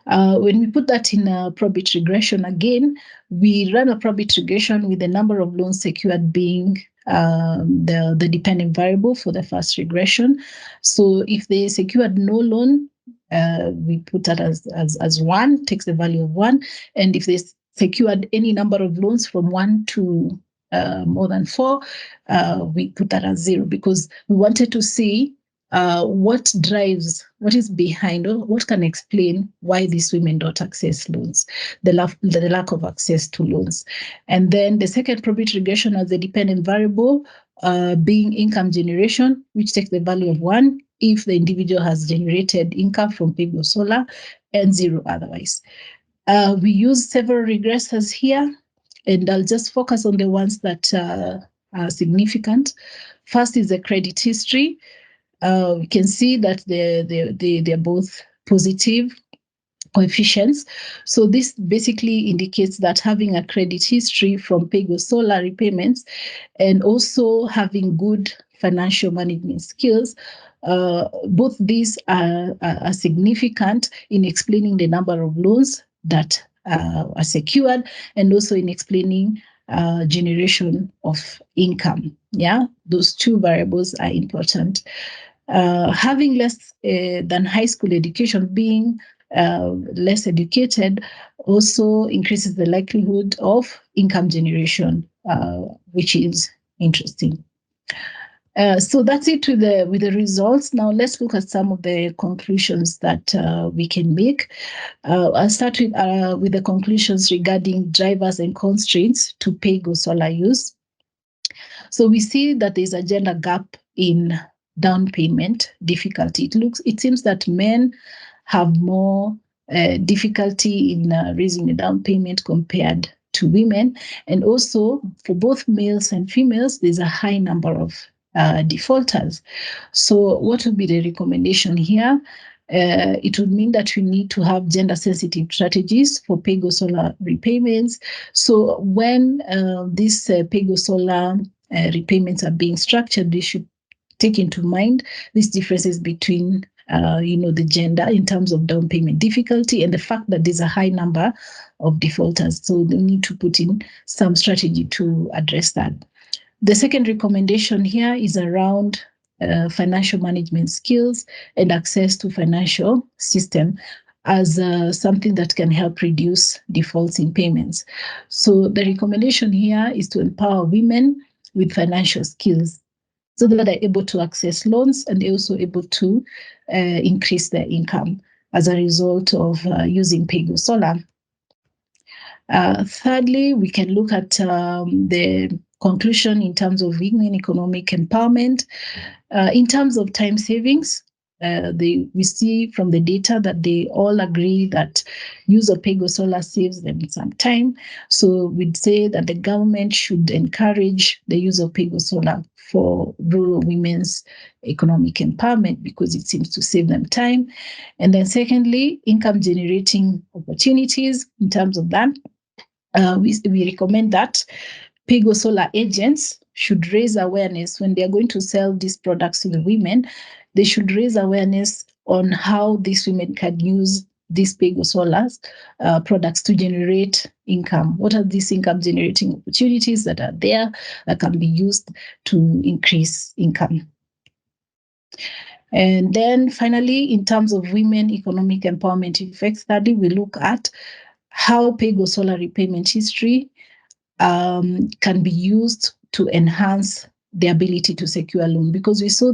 When we put that in a probit regression, again, we run a probit regression with the number of loans secured being the dependent variable for the first regression. So if they secured no loan, we put that as 1, takes the value of 1. And if they secured any number of loans from 1 to more than 4, we put that as 0, because we wanted to see what is behind, or what can explain why these women don't access loans, the lack of access to loans. And then the second probit regression as the dependent variable being income generation, which takes the value of 1 if the individual has generated income from PAYGo Solar, and 0 otherwise. We use several regressors here, and I'll just focus on the ones that are significant. First is the credit history. We can see that they're both positive coefficients. So this basically indicates that having a credit history from PAYGo Solar repayments, and also having good financial management skills, both these are significant in explaining the number of loans that are secured, and also in explaining generation of income. Yeah, those 2 variables are important. Having less than high school education, being less educated, also increases the likelihood of income generation, which is interesting. So that's it with the results. Now let's look at some of the conclusions that we can make. I'll start with the conclusions regarding drivers and constraints to PAYGo solar use. So we see that there's a gender gap in down payment difficulty. It seems that men have more difficulty in raising a down payment compared to women, and also for both males and females, there's a high number of defaulters. So what would be the recommendation here? It would mean that we need to have gender-sensitive strategies for PAYGo solar repayments. So when these PAYGo solar repayments are being structured, they should take into mind these differences between the gender in terms of down payment difficulty and the fact that there's a high number of defaulters. So they need to put in some strategy to address that. The second recommendation here is around financial management skills and access to financial system as something that can help reduce defaults in payments. So the recommendation here is to empower women with financial skills so that they're able to access loans and they're also able to increase their income as a result of using PAYGo Solar. Thirdly, we can look at the conclusion in terms of women economic empowerment. In terms of time savings, we see from the data that they all agree that use of PAYGo Solar saves them some time. So we'd say that the government should encourage the use of PAYGo Solar for rural women's economic empowerment because it seems to save them time. And then secondly, income generating opportunities. In terms of that, we recommend that PAYGo Solar agents should raise awareness when they are going to sell these products to the women. They should raise awareness on how these women can use these PAYGo Solar products to generate income. What are these income generating opportunities that are there that can be used to increase income? And then finally, in terms of women economic empowerment effect study, we look at how PAYGo Solar repayment history can be used to enhance the ability to secure a loan, because we saw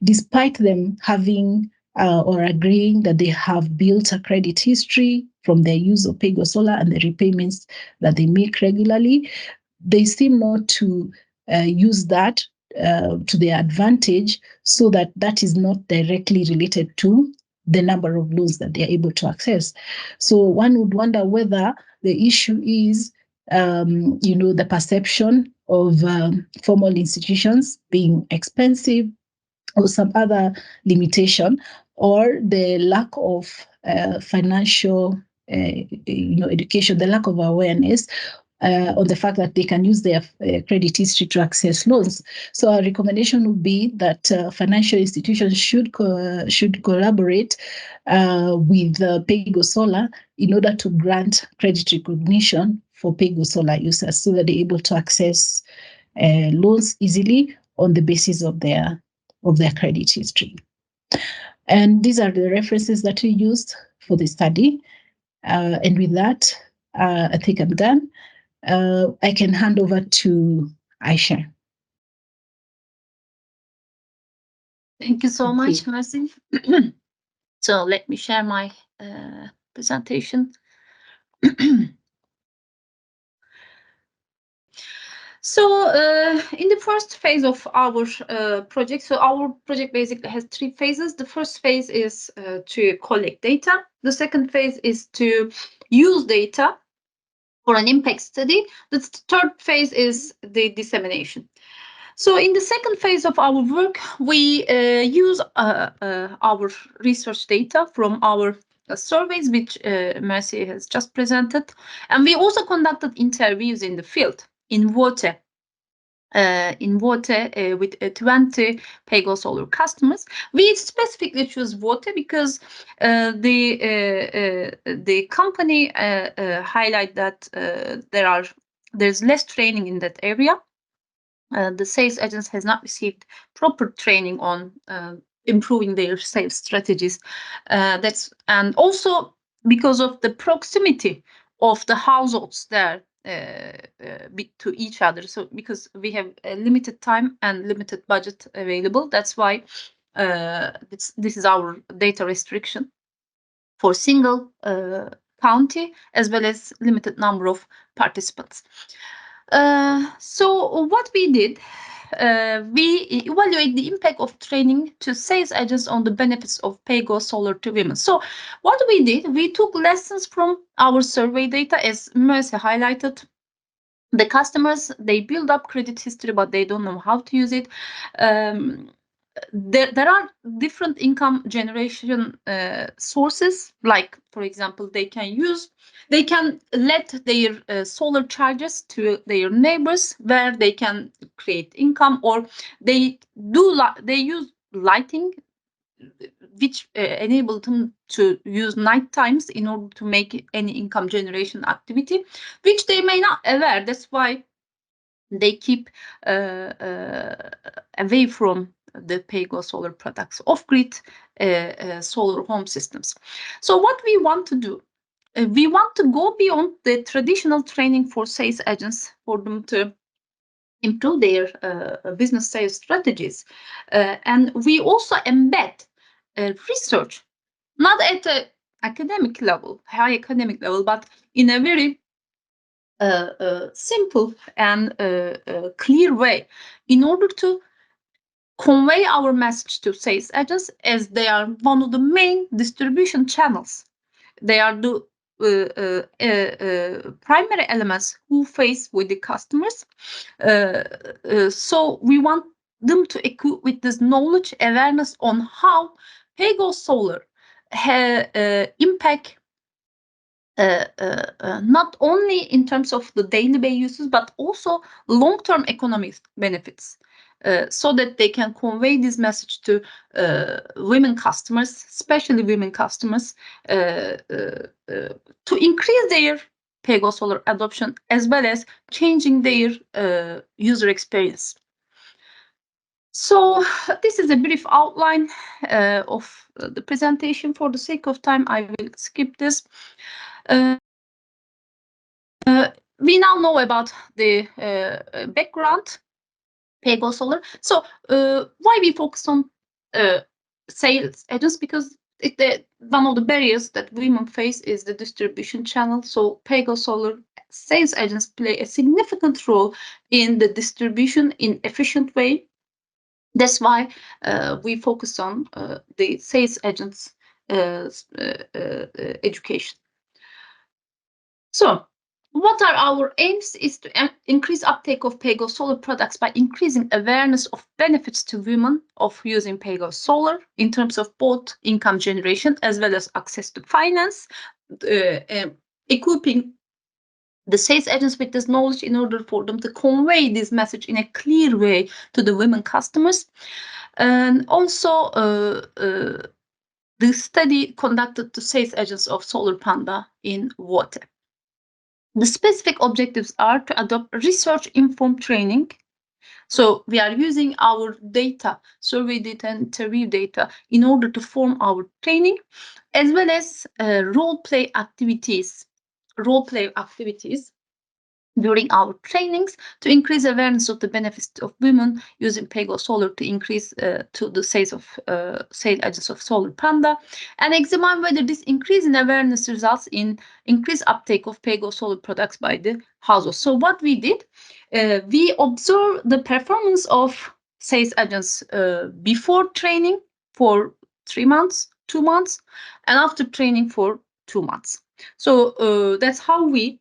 despite them having or agreeing that they have built a credit history from their use of PAYGo Solar and the repayments that they make regularly, they seem not to use that to their advantage, so that is not directly related to the number of loans that they are able to access. So one would wonder whether the issue is the perception of formal institutions being expensive or some other limitation, or the lack of financial education, the lack of awareness on the fact that they can use their credit history to access loans. So our recommendation would be that financial institutions should collaborate with PAYGo Solar in order to grant credit recognition for PAYGo Solar users so that they're able to access loans easily on the basis of their credit history. And these are the references that we used for the study. And with that, I think I'm done. I can hand over to Ayse. Thank you so much, Mercy. So let me share my presentation. So in the first phase of our project, so our project basically has 3 phases. The first phase is to collect data. The second phase is to use data for an impact study. The third phase is the dissemination. So in the second phase of our work, we use our research data from our surveys, which Mercy has just presented. And we also conducted interviews in the field in Wote. With 20 PAYGo Solar customers. We specifically choose Wote because the company highlight that there's less training in that area. the sales agents has not received proper training on improving their sales strategies. And also because of the proximity of the households there to each other. So because we have a limited time and limited budget available, that's why this is our data restriction for single county as well as limited number of participants. So what we did, we evaluate the impact of training to sales agents on the benefits of PAYGo Solar to women. So what we did, we took lessons from our survey data, as Mercy highlighted. The customers, they build up credit history, but they don't know how to use it. There are different income generation sources, like, for example, they can let their solar charges to their neighbors, where they can create income, or they use lighting, which enable them to use night times in order to make any income generation activity, which they may not aware. That's why they keep away from the PAYGo solar products, off-grid solar home systems. So what we want to do, we want to go beyond the traditional training for sales agents for them to improve their business sales strategies. And we also embed research, not at a academic level, high academic level, but in a very simple and clear way, in order to convey our message to sales agents, as they are one of the main distribution channels. They are the primary elements who face with the customers. So we want them to equip with this knowledge, awareness on how PAYGo Solar impact not only in terms of the daily pay uses, but also long-term economic benefits, so that they can convey this message to women customers, especially women customers, to increase their PAYGo Solar adoption, as well as changing their user experience. So this is a brief outline of the presentation. For the sake of time, I will skip this. We now know about the background PAYGo Solar. So why we focus on sales agents? Because one of the barriers that women face is the distribution channel. So PAYGo Solar sales agents play a significant role in the distribution in efficient way. That's why we focus on the sales agents education. So what are our aims is to increase uptake of PAYGo Solar products by increasing awareness of benefits to women of using PAYGo Solar in terms of both income generation as well as access to finance, equipping the sales agents with this knowledge in order for them to convey this message in a clear way to the women customers. And also the study conducted to sales agents of Solar Panda in Wote. The specific objectives are to adopt research-informed training. So we are using our data, survey data and interview data, in order to form our training, as well as role-play activities during our trainings to increase awareness of the benefits of women using PAYGo Solar to increase to the sales of sales agents of Solar Panda, and examine whether this increase in awareness results in increased uptake of PAYGo Solar products by the household. So what we did, we observed the performance of sales agents before training for 3 months, 2 months, and after training for 2 months. So that's how we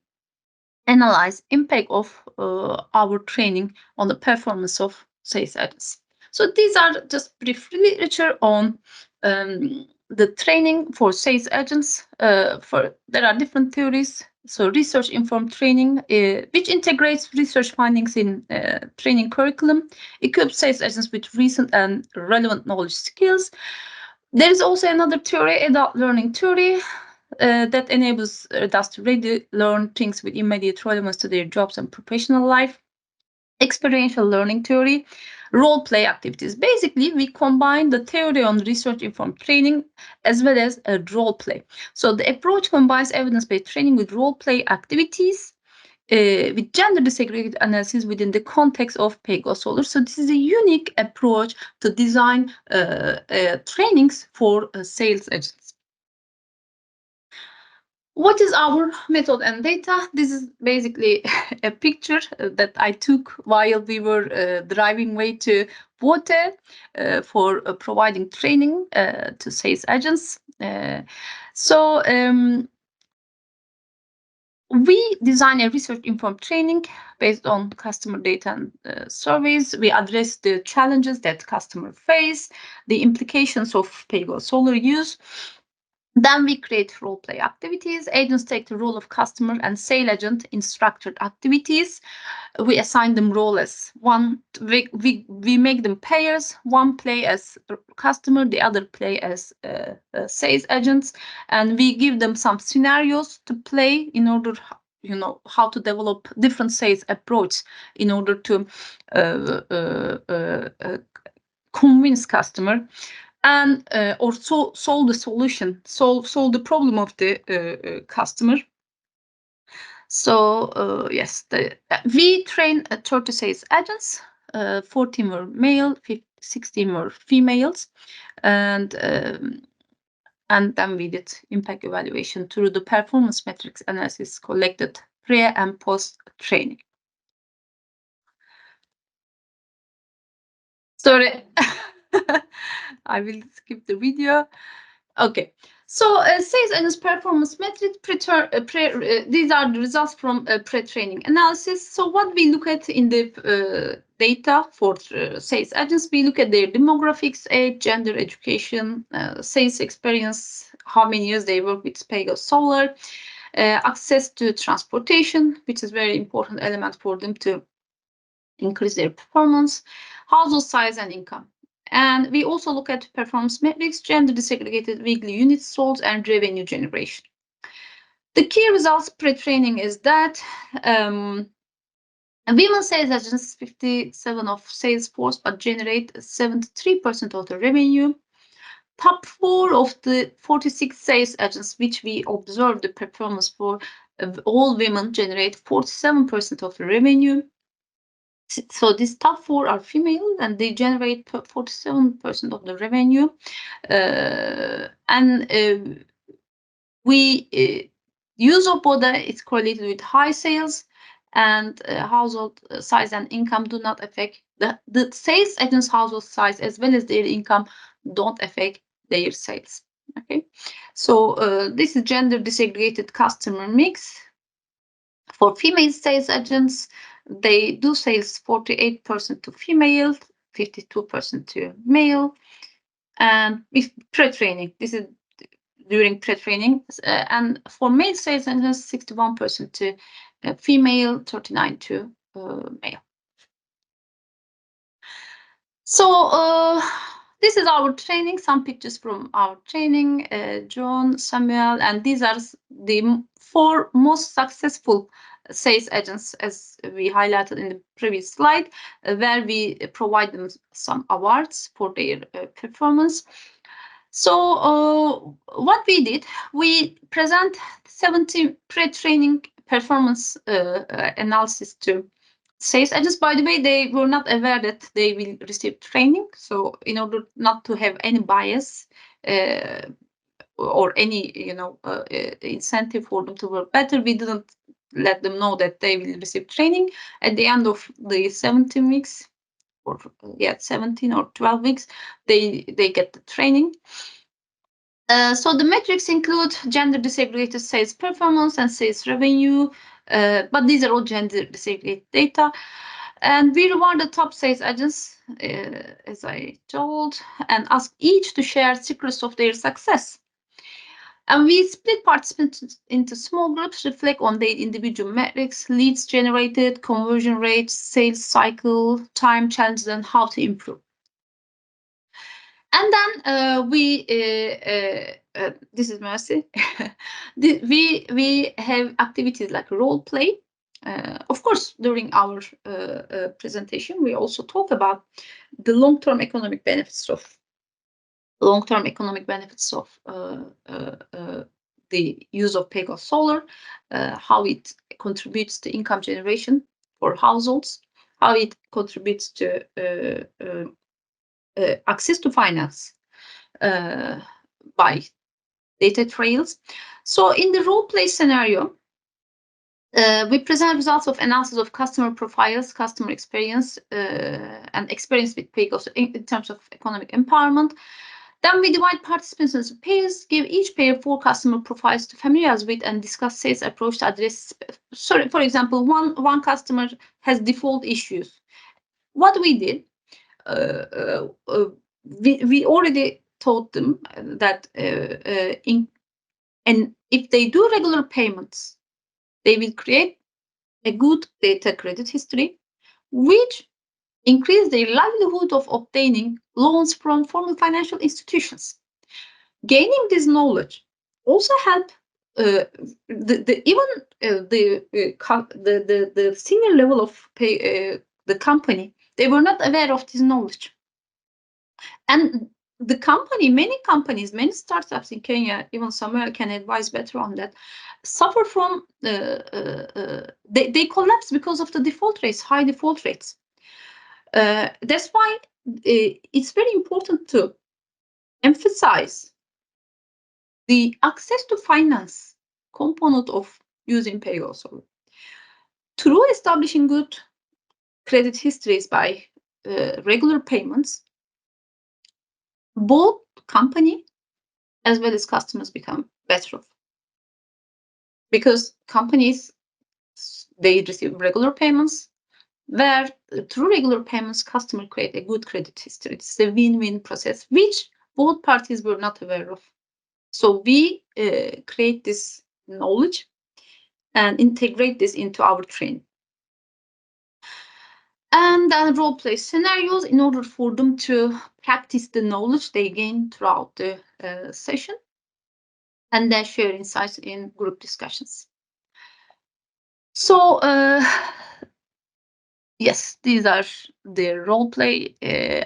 analyze impact of our training on the performance of sales agents. So these are just brief literature on the training for sales agents. There are different theories. So research-informed training, which integrates research findings in training curriculum, equips sales agents with recent and relevant knowledge skills. There is also another theory, adult learning theory, that enables adults to really learn things with immediate relevance to their jobs and professional life. experiential learning theory, role play activities. Basically, we combine the theory on research-informed training as well as a role play. So the approach combines evidence-based training with role play activities with gender desegregated analysis within the context of PAYGo Solar. So this is a unique approach to design trainings for sales agents. What is our method and data? This is basically a picture that I took while we were driving way to Wote for providing training to sales agents. We design a research-informed training based on customer data and surveys. We address the challenges that customers face, the implications of PAYGo Solar use. Then we create role play activities. Agents take the role of customer and sales agent in structured activities. We assign them role as one. We make them payers. One play as customer, the other play as sales agents, and we give them some scenarios to play in order, how to develop different sales approach in order to convince customer and also solve the solution, solve the problem of the customer. So yes, we train 30 sales agents, 14 were male, 16 were females, and then we did impact evaluation through the performance metrics analysis collected pre and post training. Sorry, I will skip the video. Okay, so sales agents performance metrics, these are the results from pre-training analysis. So what we look at in the data for sales agents, we look at their demographics, age, gender, education, sales experience, how many years they work with PAYGo Solar, access to transportation, which is very important element for them to increase their performance, household size and income. And we also look at performance metrics, gender desegregated weekly units sold, and revenue generation. The key results pre-training is that women sales agents 57% of sales force, but generate 73% of the revenue. Top 4 of the 46 sales agents, which we observed the performance for, all women generate 47% of the revenue. So these top 4 are female and they generate 47% of the revenue. Use of Wote is correlated with high sales, and household size and income do not affect the sales agents' household size as well as their income don't affect their sales. Okay, so this is gender desegregated customer mix. For female sales agents, they do sales 48% to female, 52% to male, and with pre-training. This is during pre-training, and for male sales agents, 61% to female, 39% to male. So this is our training. Some pictures from our training. John, Samuel, and these are the 4 most successful sales agents, as we highlighted in the previous slide, where we provide them some awards for their performance. So what we did, we present 70 pre-training performance analysis to sales agents. By the way, they were not aware that they will receive training. So in order not to have any bias or any incentive for them to work better, we didn't let them know that they will receive training. At the end of the 17 weeks, or 17 or 12 weeks, they get the training. So the metrics include gender desegregated sales performance and sales revenue, but these are all gender desegregated data. And we reward the top sales agents, as I told, and ask each to share secrets of their success. And we split participants into small groups, reflect on their individual metrics, leads generated, conversion rates, sales cycle, time challenges, and how to improve. And then this is Mercy. We have activities like role play. Of course, during our presentation, we also talk about the long-term economic benefits of the use of PAYGo Solar, how it contributes to income generation for households, how it contributes to access to finance by data trails. So in the role play scenario, we present results of analysis of customer profiles, customer experience, and experience with PAYGo in terms of economic empowerment. Then we divide participants into pairs, give each pair 4 customer profiles to familiarize with and discuss sales approach to address. Sorry, for example, one customer has default issues. What we did, we already taught them that and if they do regular payments, they will create a good data credit history, which increase their livelihood of obtaining loans from formal financial institutions. Gaining this knowledge also help the senior level of the company. They were not aware of this knowledge, and the company, many companies, many startups in Kenya, even Samuel can advise better on that, suffer from they collapse because of the default rates, high default rates. That's why it's very important to emphasize the access to finance component of using PAYGo Solar. Through establishing good credit histories by regular payments, both company as well as customers become better off. Because companies, they receive regular payments, where through regular payments, customers create a good credit history. It's a win-win process, which both parties were not aware of. So we create this knowledge and integrate this into our training. And then role play scenarios in order for them to practice the knowledge they gain throughout the session, and then share insights in group discussions. So yes, these are the role play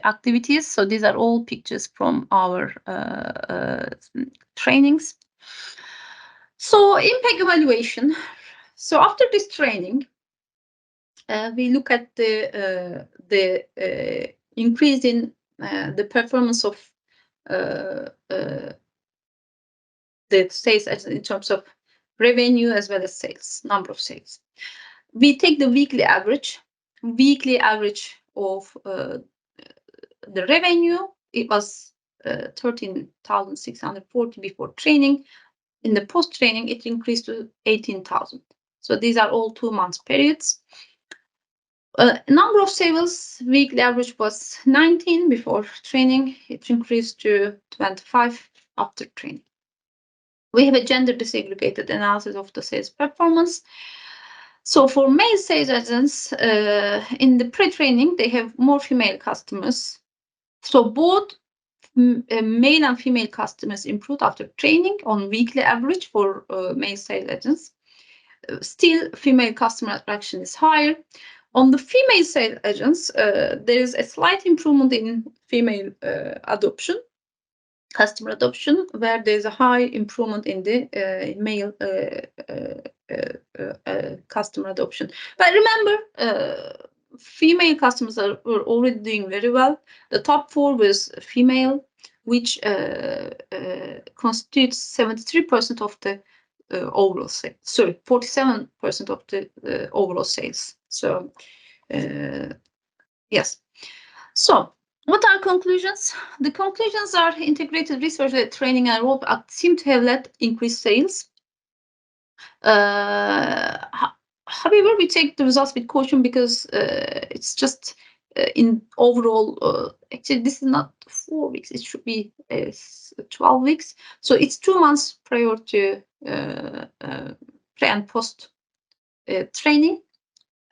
activities. So these are all pictures from our trainings. So impact evaluation. So after this training, we look at the increase in the performance of the sales in terms of revenue as well as sales, number of sales. We take the weekly average of the revenue. It was 13,640 before training. In the post-training, it increased to 18,000. So these are all 2 months periods. Number of sales, weekly average was 19 before training. It increased to 25 after training. We have a gender disaggregated analysis of the sales performance. So for male sales agents, in the pre-training, they have more female customers. So both male and female customers improved after training on weekly average for male sales agents. Still, female customer attraction is higher. On the female sales agents, there is a slight improvement in female customer adoption, where there is a high improvement in the male customer adoption. But remember, female customers were already doing very well. The top 4 was female, which constitutes 73% of the overall sales. Sorry, 47% of the overall sales. So, yes. So, what are conclusions? The conclusions are integrated research, training, and role seem to have led increased sales. However, we take the results with caution because it's just in overall. Actually, this is not 4 weeks. It should be 12 weeks. So it's 2 months prior to pre and post training,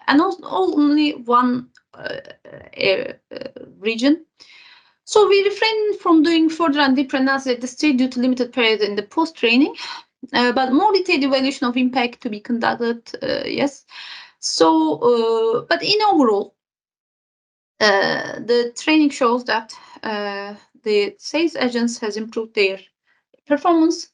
and only one region. So we refrain from doing further and deeper analysis at this stage due to limited period in the post training. But more detailed evaluation of impact to be conducted, yes. So, but in overall, the training shows that the sales agents has improved their performance.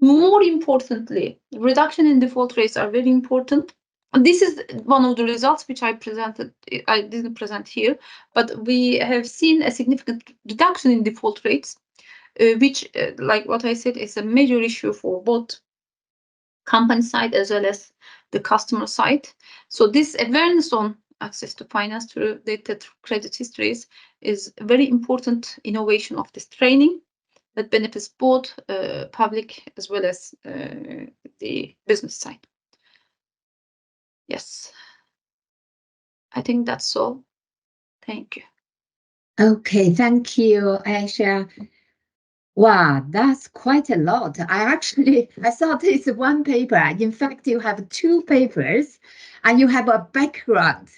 More importantly, reduction in default rates are very important. And this is one of the results which I presented. I didn't present here, but we have seen a significant reduction in default rates, which, like what I said, is a major issue for both company side as well as the customer side. So this awareness on access to finance through data credit histories is a very important innovation of this training that benefits both public as well as the business side. Yes, I think that's all. Thank you. Okay, thank you, Ayse. Wow, that's quite a lot. I thought it's one paper. In fact, you have two papers and you have a background.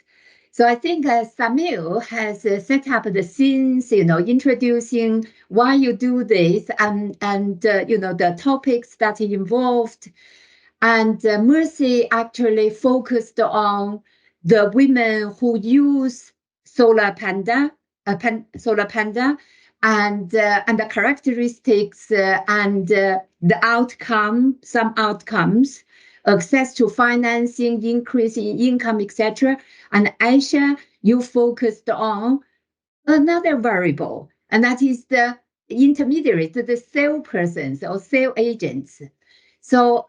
So I think Samuel has set up the scenes, introducing why you do this and the topics that are involved. And Mercy actually focused on the women who use Solar Panda, and the characteristics and the outcome, some outcomes, access to financing, increase in income, etc. And Ayse, you focused on another variable, and that is the intermediaries, the salespersons or sales agents. So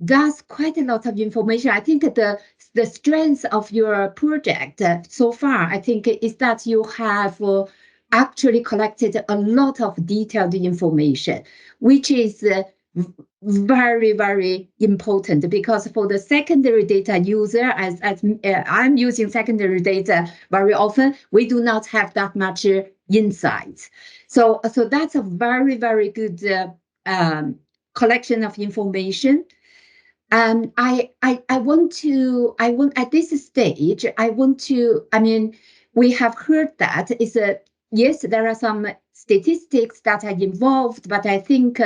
that's quite a lot of information. I think the strength of your project so far, I think, is that you have actually collected a lot of detailed information, which is very, very important, because for the secondary data user, as I'm using secondary data very often, we do not have that much insights. So that's a very, very good collection of information. And I want at this stage, we have heard that yes, there are some statistics that are involved, but I think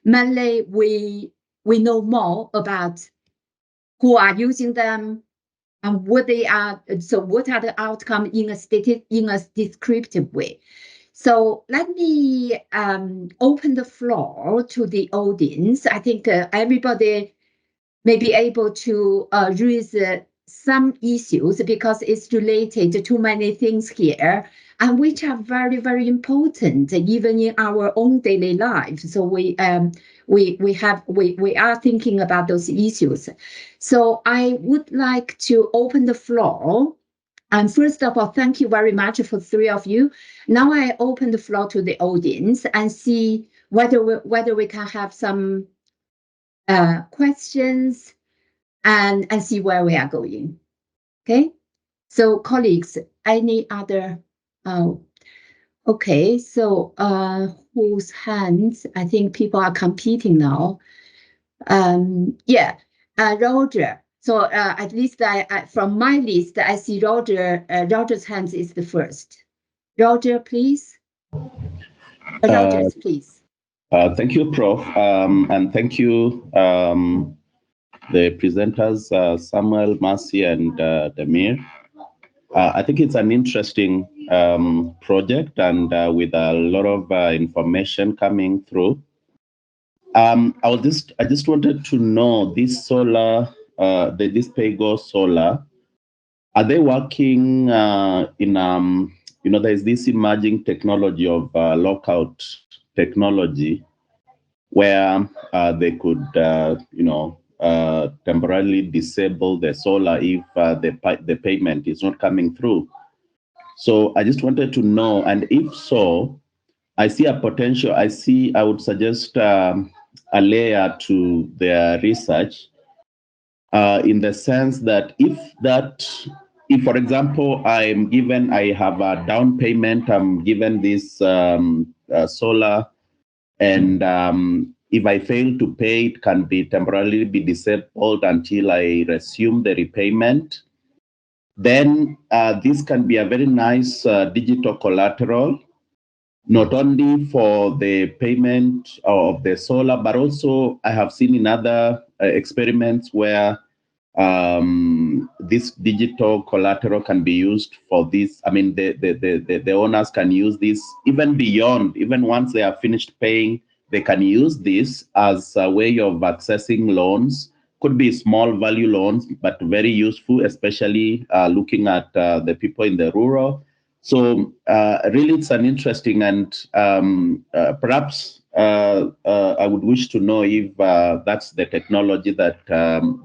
mainly we know more about who are using them and what they are. So what are the outcomes in a descriptive way. So let me open the floor to the audience. I think everybody may be able to raise some issues, because it's related to many things here, and which are very, very important even in our own daily lives. So we are thinking about those issues. So I would like to open the floor. And first of all, thank you very much for three of you. Now I open the floor to the audience and see whether we can have some questions and see where we are going. Okay, so colleagues, any other? Okay, so whose hands? I think people are competing now. Yeah, Roger. So at least from my list, I see Roger. Roger's hands is the first. Roger, please. Roger, please. Thank you, Prof. And thank you, the presenters, Samuel, Mercy, and Demir. I think it's an interesting project, and with a lot of information coming through. I just wanted to know, this solar, this PAYGo solar, are they working in there's this emerging technology of lockout technology, where they could temporarily disable the solar if the payment is not coming through. So I just wanted to know, and if so, I see a potential. I would suggest a layer to their research, in the sense that if, for example, I have a down payment, I'm given this solar, and if I fail to pay, it can be temporarily disabled until I resume the repayment. Then this can be a very nice digital collateral, not only for the payment of the solar, but also I have seen in other experiments where this digital collateral can be used for this. I mean, the owners can use this even beyond, even once they are finished paying, they can use this as a way of accessing loans. Could be small value loans, but very useful, especially looking at the people in the rural. So really, it's an interesting, and perhaps I would wish to know if that's the technology that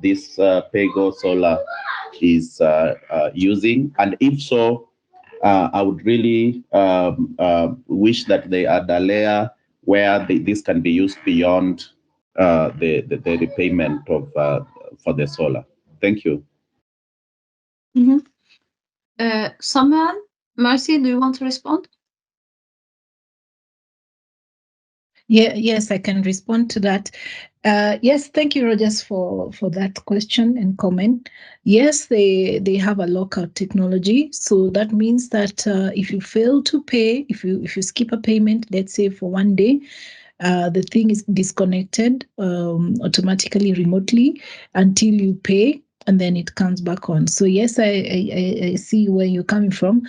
this PAYGo Solar is using, and if so, I would really wish that they add a layer where this can be used beyond the repayment of for the solar. Thank you. Samuel, Mercy, do you want to respond? Yes, I can respond to that. Yes, thank you, Rogers, for that question and comment. Yes, they have a lockout technology, so that means that if you fail to pay, if you skip a payment, let's say for 1 day, the thing is disconnected automatically remotely until you pay, and then it comes back on. So yes, I see where you're coming from.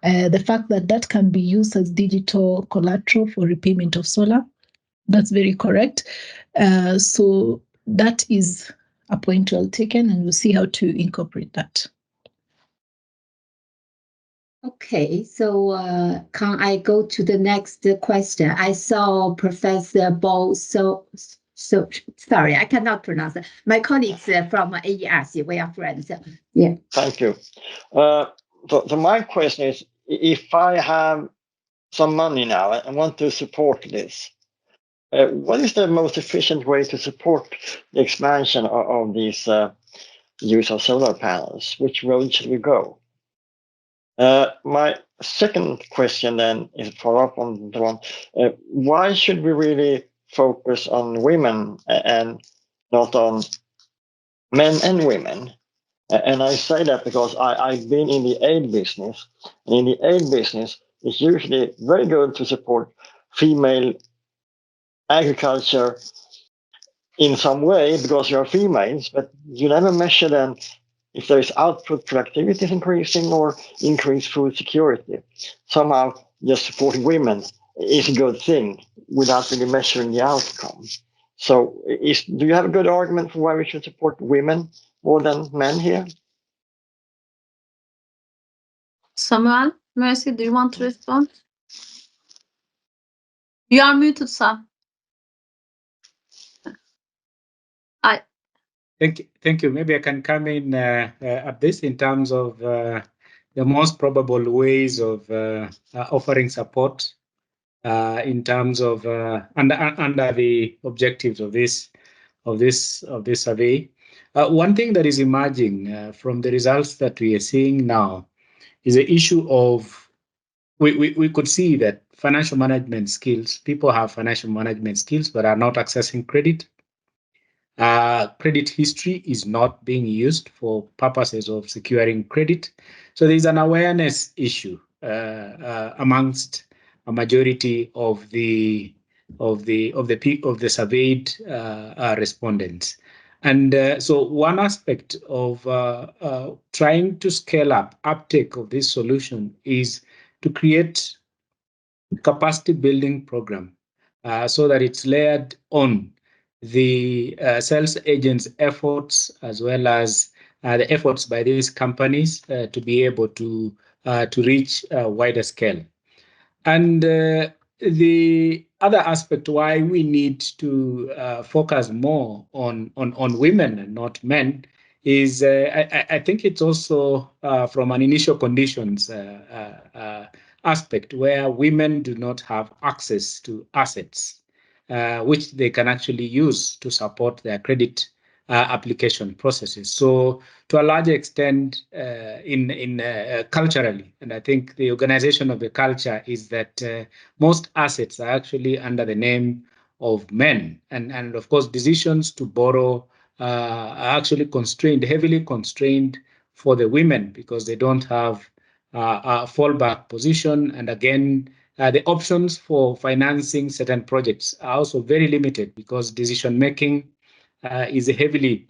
The fact that that can be used as digital collateral for repayment of solar, that's very correct. So that is a point well taken, and we'll see how to incorporate that. Okay, so can I go to the next question? I saw Professor Bo, so sorry, I cannot pronounce it. My colleagues from AERC, we are friends. Yeah. Thank you. So my question is, if I have some money now and want to support this, what is the most efficient way to support the expansion of these use of solar panels? Which road should we go? My second question then is a follow-up on the one. Why should we really focus on women and not on men and women? And I say that because I've been in the aid business. And in the aid business, it's usually very good to support female agriculture in some way because you're females, but you never measure them if there is output productivity is increasing or increased food security. Somehow just supporting women is a good thing without really measuring the outcome. So do you have a good argument for why we should support women more than men here? Samuel, Mercy, do you want to respond? You are muted, Sam. Thank you. Maybe I can come in at this in terms of the most probable ways of offering support in terms of under the objectives of this survey. One thing that is emerging from the results that we are seeing now is the issue of we could see that financial management skills, people have financial management skills but are not accessing credit. Credit history is not being used for purposes of securing credit. So there's an awareness issue amongst a majority of the surveyed respondents. And so one aspect of trying to scale up uptake of this solution is to create capacity building program so that it's layered on the sales agents' efforts as well as the efforts by these companies to be able to reach a wider scale. And the other aspect why we need to focus more on women and not men is I think it's also from an initial conditions aspect where women do not have access to assets which they can actually use to support their credit application processes. So to a large extent in culturally, and I think the organization of the culture is that most assets are actually under the name of men. And of course, decisions to borrow are actually constrained, heavily constrained for the women because they don't have a fallback position. And again, the options for financing certain projects are also very limited because decision making is heavily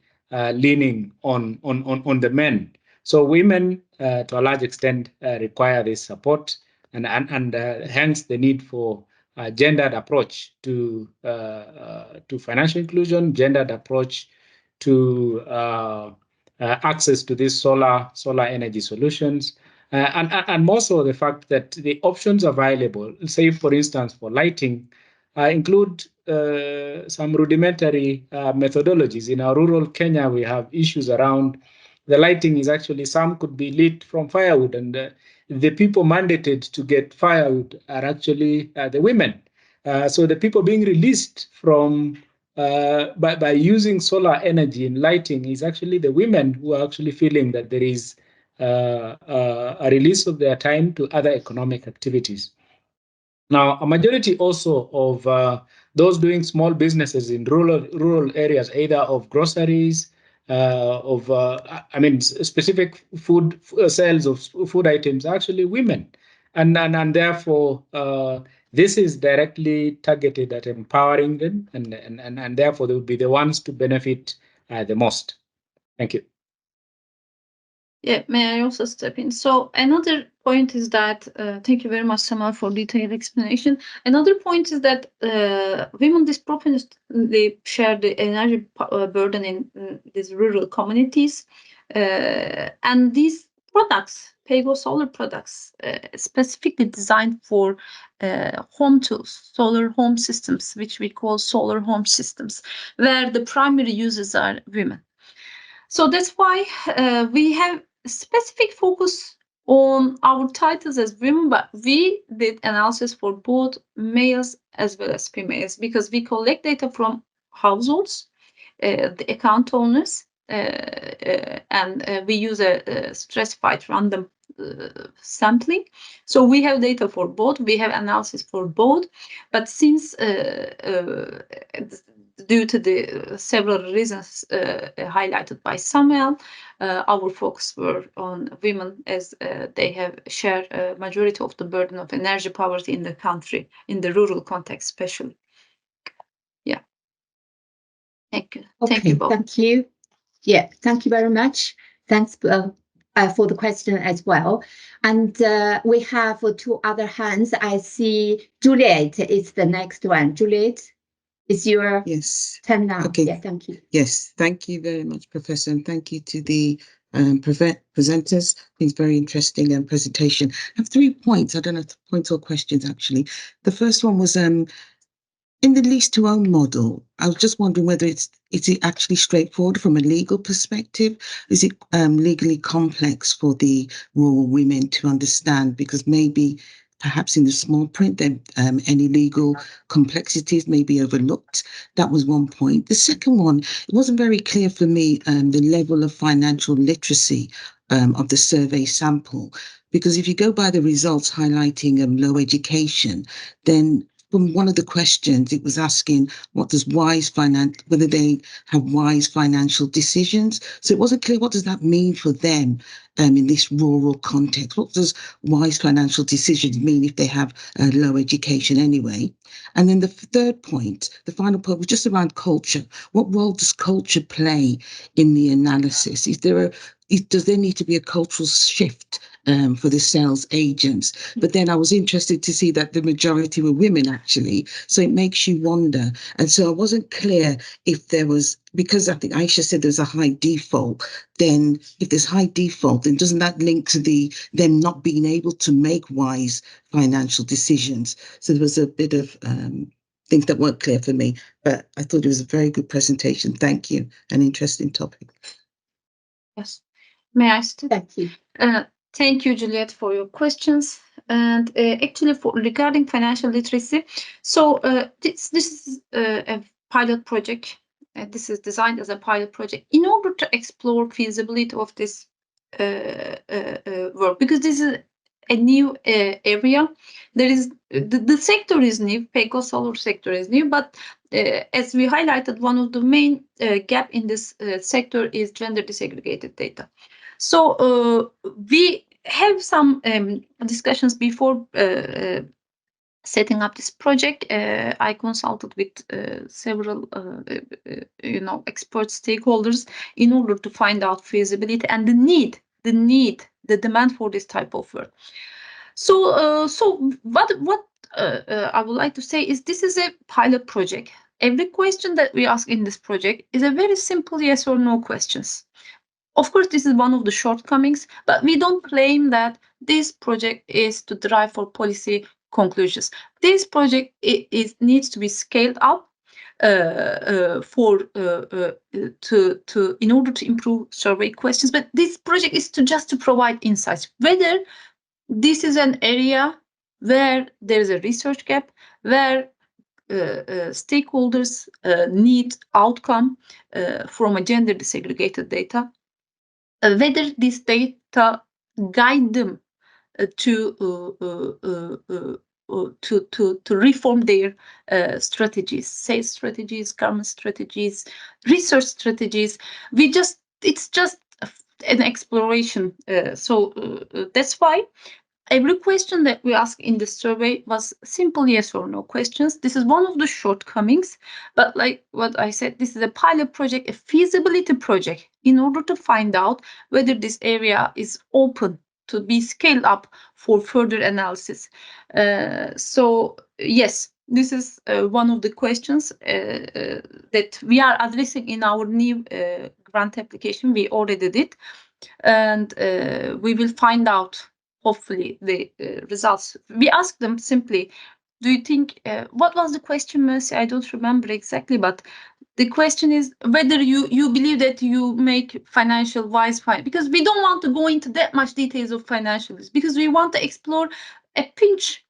leaning on the men. So women, to a large extent, require this support, and hence the need for a gendered approach to financial inclusion, gendered approach to access to these solar energy solutions, and more so the fact that the options available, say for instance for lighting, include some rudimentary methodologies. In our rural Kenya, we have issues around the lighting is actually, some could be lit from firewood, and the people mandated to get firewood are actually the women. So the people being released from by using solar energy in lighting is actually the women who are actually feeling that there is a release of their time to other economic activities. Now, a majority also of those doing small businesses in rural areas, either of groceries, specific food sales of food items, are actually women, and therefore this is directly targeted at empowering them, and therefore they would be the ones to benefit the most. Thank you. Yeah, may I also step in? So another point is that, thank you very much, Samal, for detailed explanation. Another point is that women disproportionately share the energy burden in these rural communities. And these products, PAYGo solar products, specifically designed for home tools, solar home systems, which we call solar home systems, where the primary users are women. So that's why we have specific focus on our titles as women, but we did analysis for both males as well as females, because we collect data from households, the account owners, and we use a stratified random sampling. So we have data for both, we have analysis for both, but since due to the several reasons highlighted by Samuel, our focus were on women, as they have shared a majority of the burden of energy poverty in the country, in the rural context especially. Yeah. Thank you. Okay, thank you both. Thank you. Yeah, thank you very much. Thanks for the question as well. And we have two other hands. I see Juliet is the next one. Juliet, it's your turn now. Okay. Yeah, thank you. Yes, thank you very much, Professor, and thank you to the presenters. It's very interesting presentation. I have 3 points. I don't know, points or questions actually. The first one was in the lease to own model. I was just wondering whether is it actually straightforward from a legal perspective? Is it legally complex for the rural women to understand? Because maybe perhaps in the small print, then any legal complexities may be overlooked. That was one point. The second one, it wasn't very clear for me the level of financial literacy of the survey sample, because if you go by the results highlighting low education, then from one of the questions, it was asking whether they have wise financial decisions. So it wasn't clear, what does that mean for them in this rural context? What does wise financial decisions mean if they have low education anyway? And then the third point, the final point, was just around culture. What role does culture play in the analysis? Does there need to be a cultural shift for the sales agents? But then I was interested to see that the majority were women actually, so it makes you wonder. And so I wasn't clear if there was, because I think Ayse said there's a high default, then if there's high default, then doesn't that link to them not being able to make wise financial decisions? So there was a bit of things that weren't clear for me, but I thought it was a very good presentation. Thank you. An interesting topic. Yes. May I start? Thank you. Thank you, Juliet, for your questions. And actually, regarding financial literacy, so this is a pilot project. This is designed as a pilot project in order to explore feasibility of this work, because this is a new area. There is the sector is new, PAYGo solar sector is new, but as we highlighted, one of the main gap in this sector is gender disaggregated data. So we have some discussions before setting up this project, I consulted with several, expert stakeholders in order to find out feasibility and the demand for this type of work. So, what I would like to say is this is a pilot project. Every question that we ask in this project is a very simple yes or no questions. Of course, this is one of the shortcomings, but we don't claim that this project is to drive for policy conclusions. This project needs to be scaled up in order to improve survey questions. But this project is to provide insights. Whether this is an area where there is a research gap, where stakeholders need outcome from a gender desegregated data, whether this data guide them to reform their strategies, sales strategies, government strategies, research strategies. It's just an exploration. So that's why every question that we ask in the survey was simple yes or no questions. This is one of the shortcomings, but like what I said, this is a pilot project, a feasibility project, in order to find out whether this area is open to be scaled up for further analysis. So yes, this is one of the questions that we are addressing in our new grant application. We already did, and we will find out hopefully the results. We asked them simply, do you think, what was the question, Mercy? I don't remember exactly, but the question is whether you believe that you make financial wise, because we don't want to go into that much details of financials, because we want to explore a pinch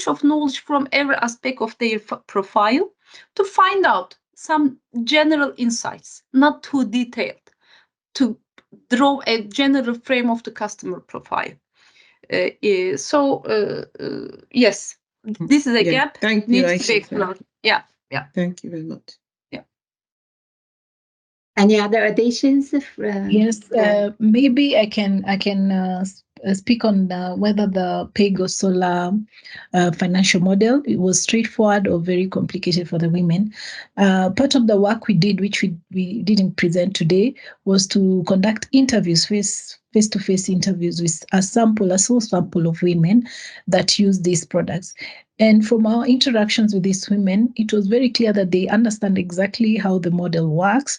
of knowledge from every aspect of their profile to find out some general insights, not too detailed, to draw a general frame of the customer profile. Yes, this is a gap. Thank you, needs to be explored. Yeah. Thank you very much. Yeah. Any other additions? Yes, maybe I can speak on whether the PAYGo Solar financial model, it was straightforward or very complicated for the women. Part of the work we did, which we didn't present today, was to conduct interviews, face-to-face interviews with a small sample of women that use these products. And from our interactions with these women, it was very clear that they understand exactly how the model works.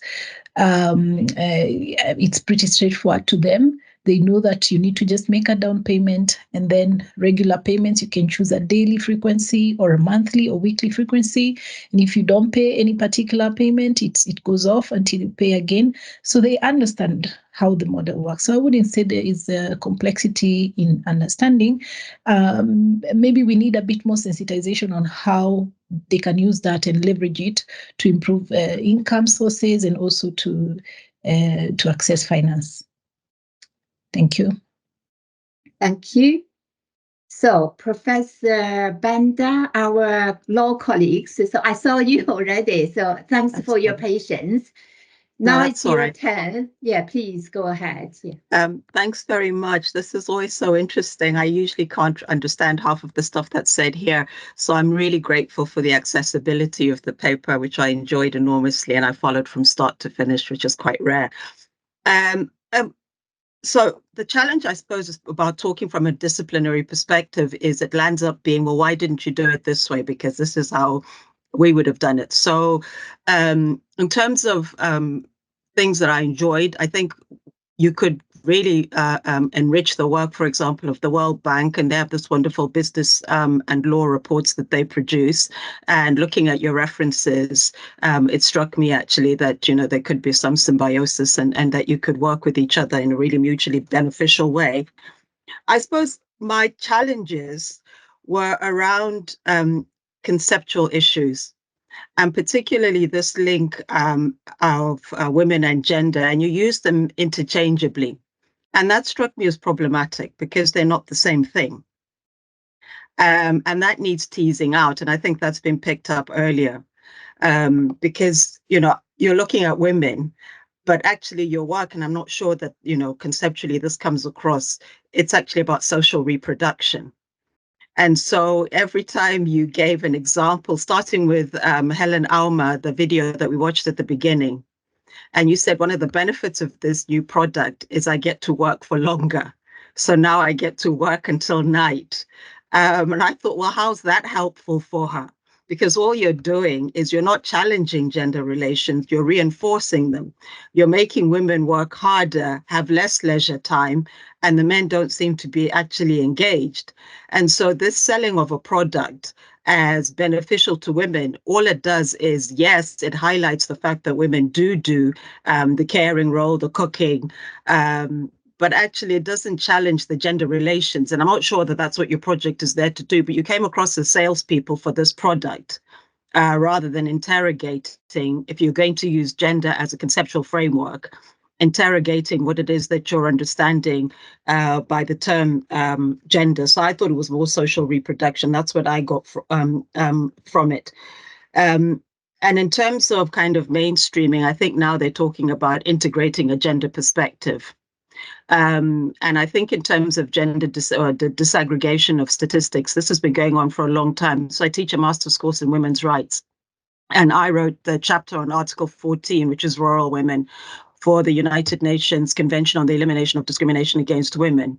It's pretty straightforward to them. They know that you need to just make a down payment, and then regular payments, you can choose a daily frequency or a monthly or weekly frequency. And if you don't pay any particular payment, it goes off until you pay again. So they understand how the model works. So I wouldn't say there is a complexity in understanding. Maybe we need a bit more sensitization on how they can use that and leverage it to improve income sources and also to access finance. Thank you. Thank you. So, Professor Panda, our law colleagues, so I saw you already, so thanks for your patience. Now it's your turn. Yeah, please go ahead. Yeah. Thanks very much. This is always so interesting. I usually can't understand half of the stuff that's said here. So I'm really grateful for the accessibility of the paper, which I enjoyed enormously, and I followed from start to finish, which is quite rare. So the challenge, I suppose, is about talking from a disciplinary perspective is it lands up being, well, why didn't you do it this way? Because this is how we would have done it. So in terms of things that I enjoyed, I think you could really enrich the work, for example, of the World Bank, and they have this wonderful business and law reports that they produce. And looking at your references, it struck me actually that, you know, there could be some symbiosis and that you could work with each other in a really mutually beneficial way. I suppose my challenges were around conceptual issues, and particularly this link of women and gender, and you use them interchangeably. And that struck me as problematic because they're not the same thing. And that needs teasing out. And I think that's been picked up earlier because, you know, you're looking at women, but actually your work, and I'm not sure that, you know, conceptually this comes across, it's actually about social reproduction. And so every time you gave an example, starting with Helen Auma, the video that we watched at the beginning, and you said one of the benefits of this new product is I get to work for longer. So now I get to work until night. And I thought, well, how's that helpful for her? Because all you're doing is you're not challenging gender relations, you're reinforcing them. You're making women work harder, have less leisure time, and the men don't seem to be actually engaged. And so this selling of a product as beneficial to women, all it does is, yes, it highlights the fact that women do the caring role, the cooking, but actually it doesn't challenge the gender relations. And I'm not sure that that's what your project is there to do, but you came across as salespeople for this product rather than interrogating, if you're going to use gender as a conceptual framework, interrogating what it is that you're understanding by the term gender. So I thought it was more social reproduction. That's what I got from it. And in terms of kind of mainstreaming, I think now they're talking about integrating a gender perspective. And I think in terms of gender the disaggregation of statistics, this has been going on for a long time. So I teach a master's course in women's rights. And I wrote the chapter on Article 14, which is rural women, for the United Nations Convention on the Elimination of Discrimination Against Women.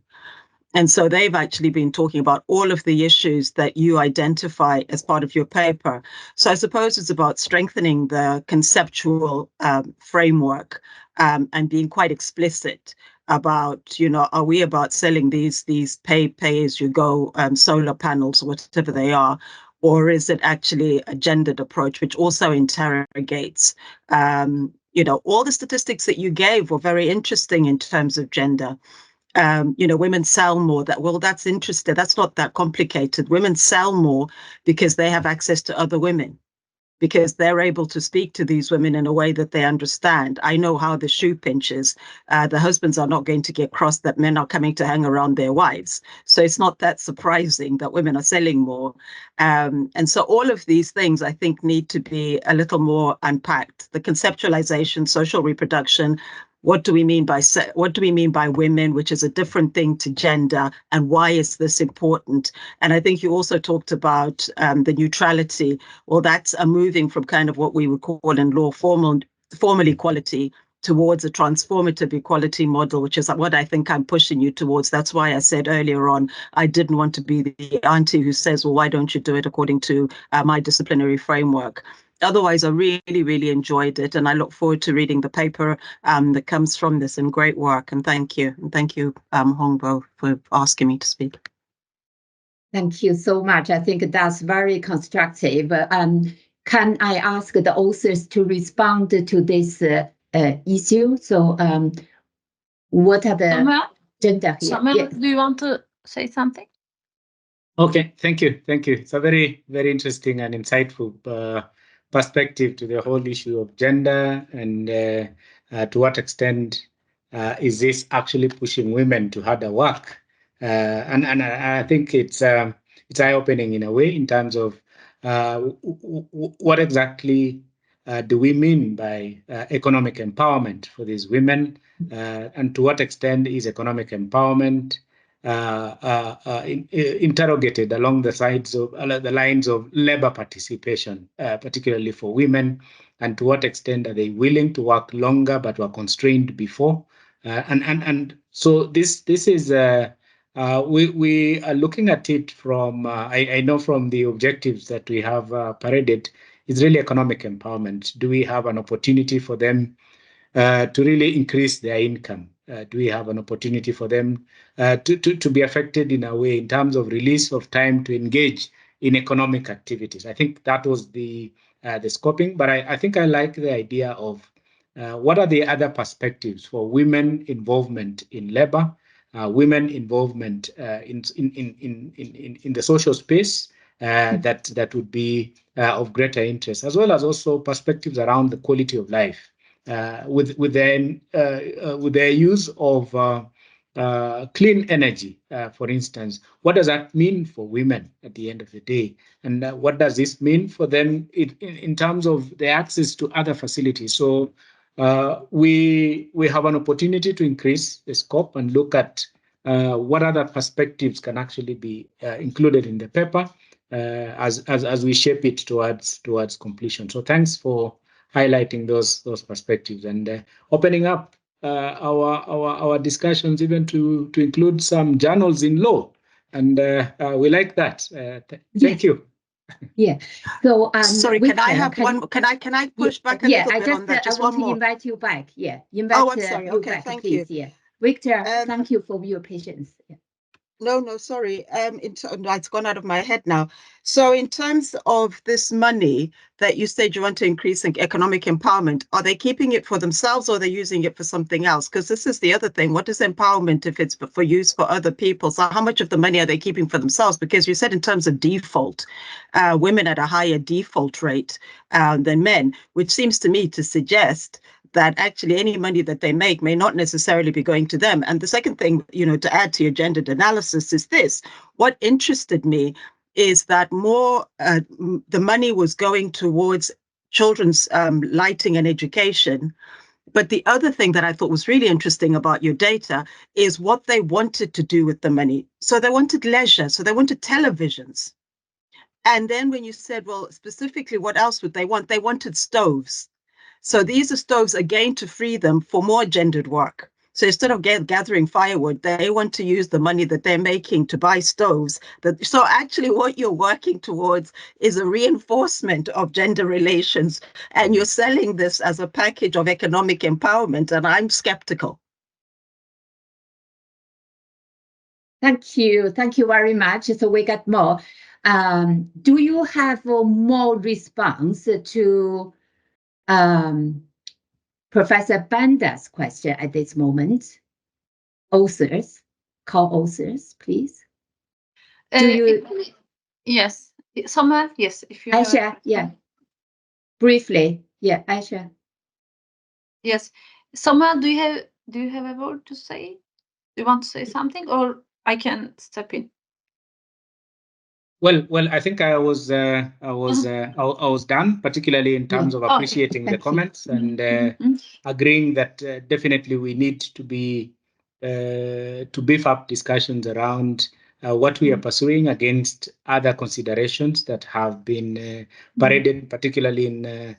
And so they've actually been talking about all of the issues that you identify as part of your paper. So I suppose it's about strengthening the conceptual framework and being quite explicit about, are we about selling these pay as you go solar panels, whatever they are, or is it actually a gendered approach, which also interrogates, all the statistics that you gave were very interesting in terms of gender. Women sell more. That's interesting. That's not that complicated. Women sell more because they have access to other women, because they're able to speak to these women in a way that they understand. I know how the shoe pinches. The husbands are not going to get cross that men are coming to hang around their wives. So it's not that surprising that women are selling more. And so all of these things, I think, need to be a little more unpacked. The conceptualization, social reproduction, what do we mean by women, which is a different thing to gender, and why is this important? And I think you also talked about the neutrality. Well, that's a moving from kind of what we would call in law formal equality towards a transformative equality model, which is what I think I'm pushing you towards. That's why I said earlier on, I didn't want to be the auntie who says, well, why don't you do it according to my disciplinary framework? Otherwise, I really, really enjoyed it. And I look forward to reading the paper that comes from this, and great work. And thank you. And thank you, Hongbo, for asking me to speak. Thank you so much. I think that's very constructive. Can I ask the authors to respond to this issue? So what are the gender here? Samuel, Yes. do you want to say something? Okay, thank you. It's a very, very interesting and insightful perspective to the whole issue of gender, and to what extent is this actually pushing women to harder work? And I think it's eye-opening in a way in terms of what exactly do we mean by economic empowerment for these women, and to what extent is economic empowerment interrogated along the lines of labor participation, particularly for women, and to what extent are they willing to work longer but were constrained before, and so this is we are looking at it from I know from the objectives that we have paraded, is really economic empowerment. Do we have an opportunity for them to really increase their income? Do we have an opportunity for them to be affected in a way in terms of release of time to engage in economic activities? I think that was the scoping, but I think I like the idea of what are the other perspectives for women involvement in labor, women involvement in the social space that would be of greater interest, as well as also perspectives around the quality of life. With their use of clean energy, for instance, what does that mean for women at the end of the day? And what does this mean for them in terms of their access to other facilities? So we have an opportunity to increase the scope and look at what other perspectives can actually be included in the paper as we shape it towards completion. So thanks for highlighting those perspectives and opening up our discussions even to include some journals in law, and we like that. Thank you. Yeah. So sorry, Victor, can I have one? Can I push back a little bit on that? Just I want one more. to invite you back. Yeah, invite I'm sorry. you Okay, back, thank please. you. Yeah, Victor, thank you for your patience. Yeah. No, sorry. It's gone out of my head now. So in terms of this money that you said you want to increase in economic empowerment, are they keeping it for themselves or are they using it for something else? Because this is the other thing. What is empowerment if it's for use for other people? So how much of the money are they keeping for themselves? Because you said in terms of default, women at a higher default rate than men, which seems to me to suggest that actually any money that they make may not necessarily be going to them. And the second thing, to add to your gendered analysis is this. What interested me is that more the money was going towards children's lighting and education. But the other thing that I thought was really interesting about your data is what they wanted to do with the money. So they wanted leisure, so they wanted televisions. And then when you said, well, specifically, what else would they want? They wanted stoves. So these are stoves, again, to free them for more gendered work. So instead of gathering firewood, they want to use the money that they're making to buy stoves. So actually what you're working towards is a reinforcement of gender relations. And you're selling this as a package of economic empowerment. And I'm skeptical. Thank you. Thank you very much. So we got more. Do you have more response to Professor Panda's question at this moment? Authors, co-authors, please. Do you? Yes, Samuel. Yes, if you. Ayse, yeah. Briefly, yeah, Ayse. Yes, Samuel. Do you have a word to say? Do you want to say something, or I can step in? Well, I think I was done, particularly in terms of appreciating the comments and agreeing that definitely we need to beef up discussions around what we are pursuing against other considerations that have been paraded, particularly in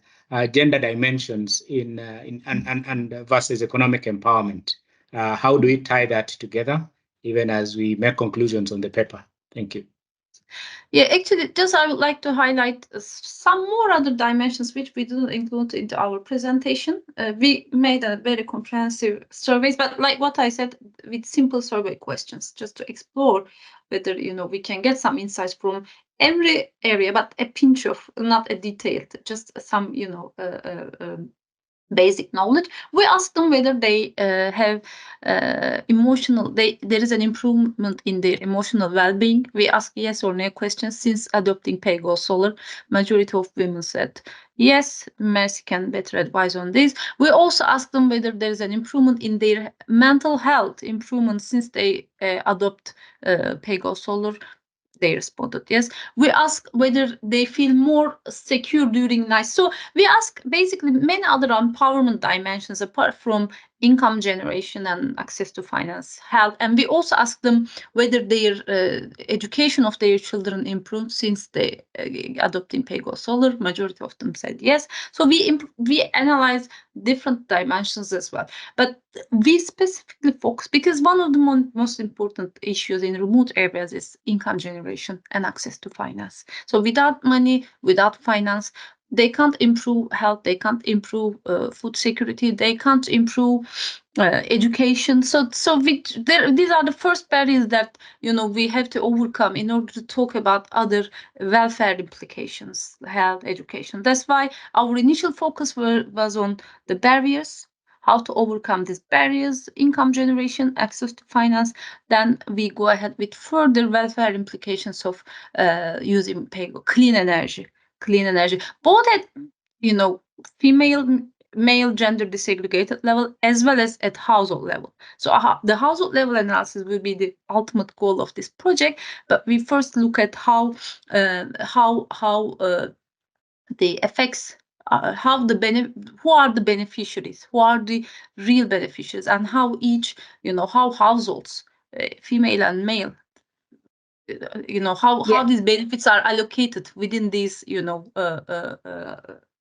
gender dimensions and versus economic empowerment. How do we tie that together, even as we make conclusions on the paper? Thank you. Yeah, actually, just I would like to highlight some more other dimensions which we didn't include into our presentation. We made a very comprehensive surveys, but like what I said, with simple survey questions, just to explore whether we can get some insights from every area, but a pinch of, not a detailed, just some basic knowledge. We asked them whether they have there is an improvement in their emotional well-being. We asked yes or no questions since adopting PAYGo Solar. Majority of women said yes, Mercy can better advise on this. We also asked them whether there is an improvement in their mental health improvement since they adopt PAYGo Solar. They responded yes. We asked whether they feel more secure during night. So we ask basically many other empowerment dimensions apart from income generation and access to finance, health. And we also ask them whether their education of their children improved since they adopting PAYGo Solar. Majority of them said yes. So we analyze different dimensions as well. But we specifically focus because one of the most important issues in remote areas is income generation and access to finance. So without money, without finance, they can't improve health, they can't improve food security, they can't improve education. So these are the first barriers that we have to overcome in order to talk about other welfare implications, health, education. That's why our initial focus was on the barriers, how to overcome these barriers, income generation, access to finance. Then we go ahead with further welfare implications of using PAYGo, clean energy, both at female, male gender desegregated level as well as at household level. So the household level analysis will be the ultimate goal of this project, but we first look at how the effects, who are the beneficiaries, who are the real beneficiaries, and how each how households female and male. You know, how these benefits are allocated within these, you know,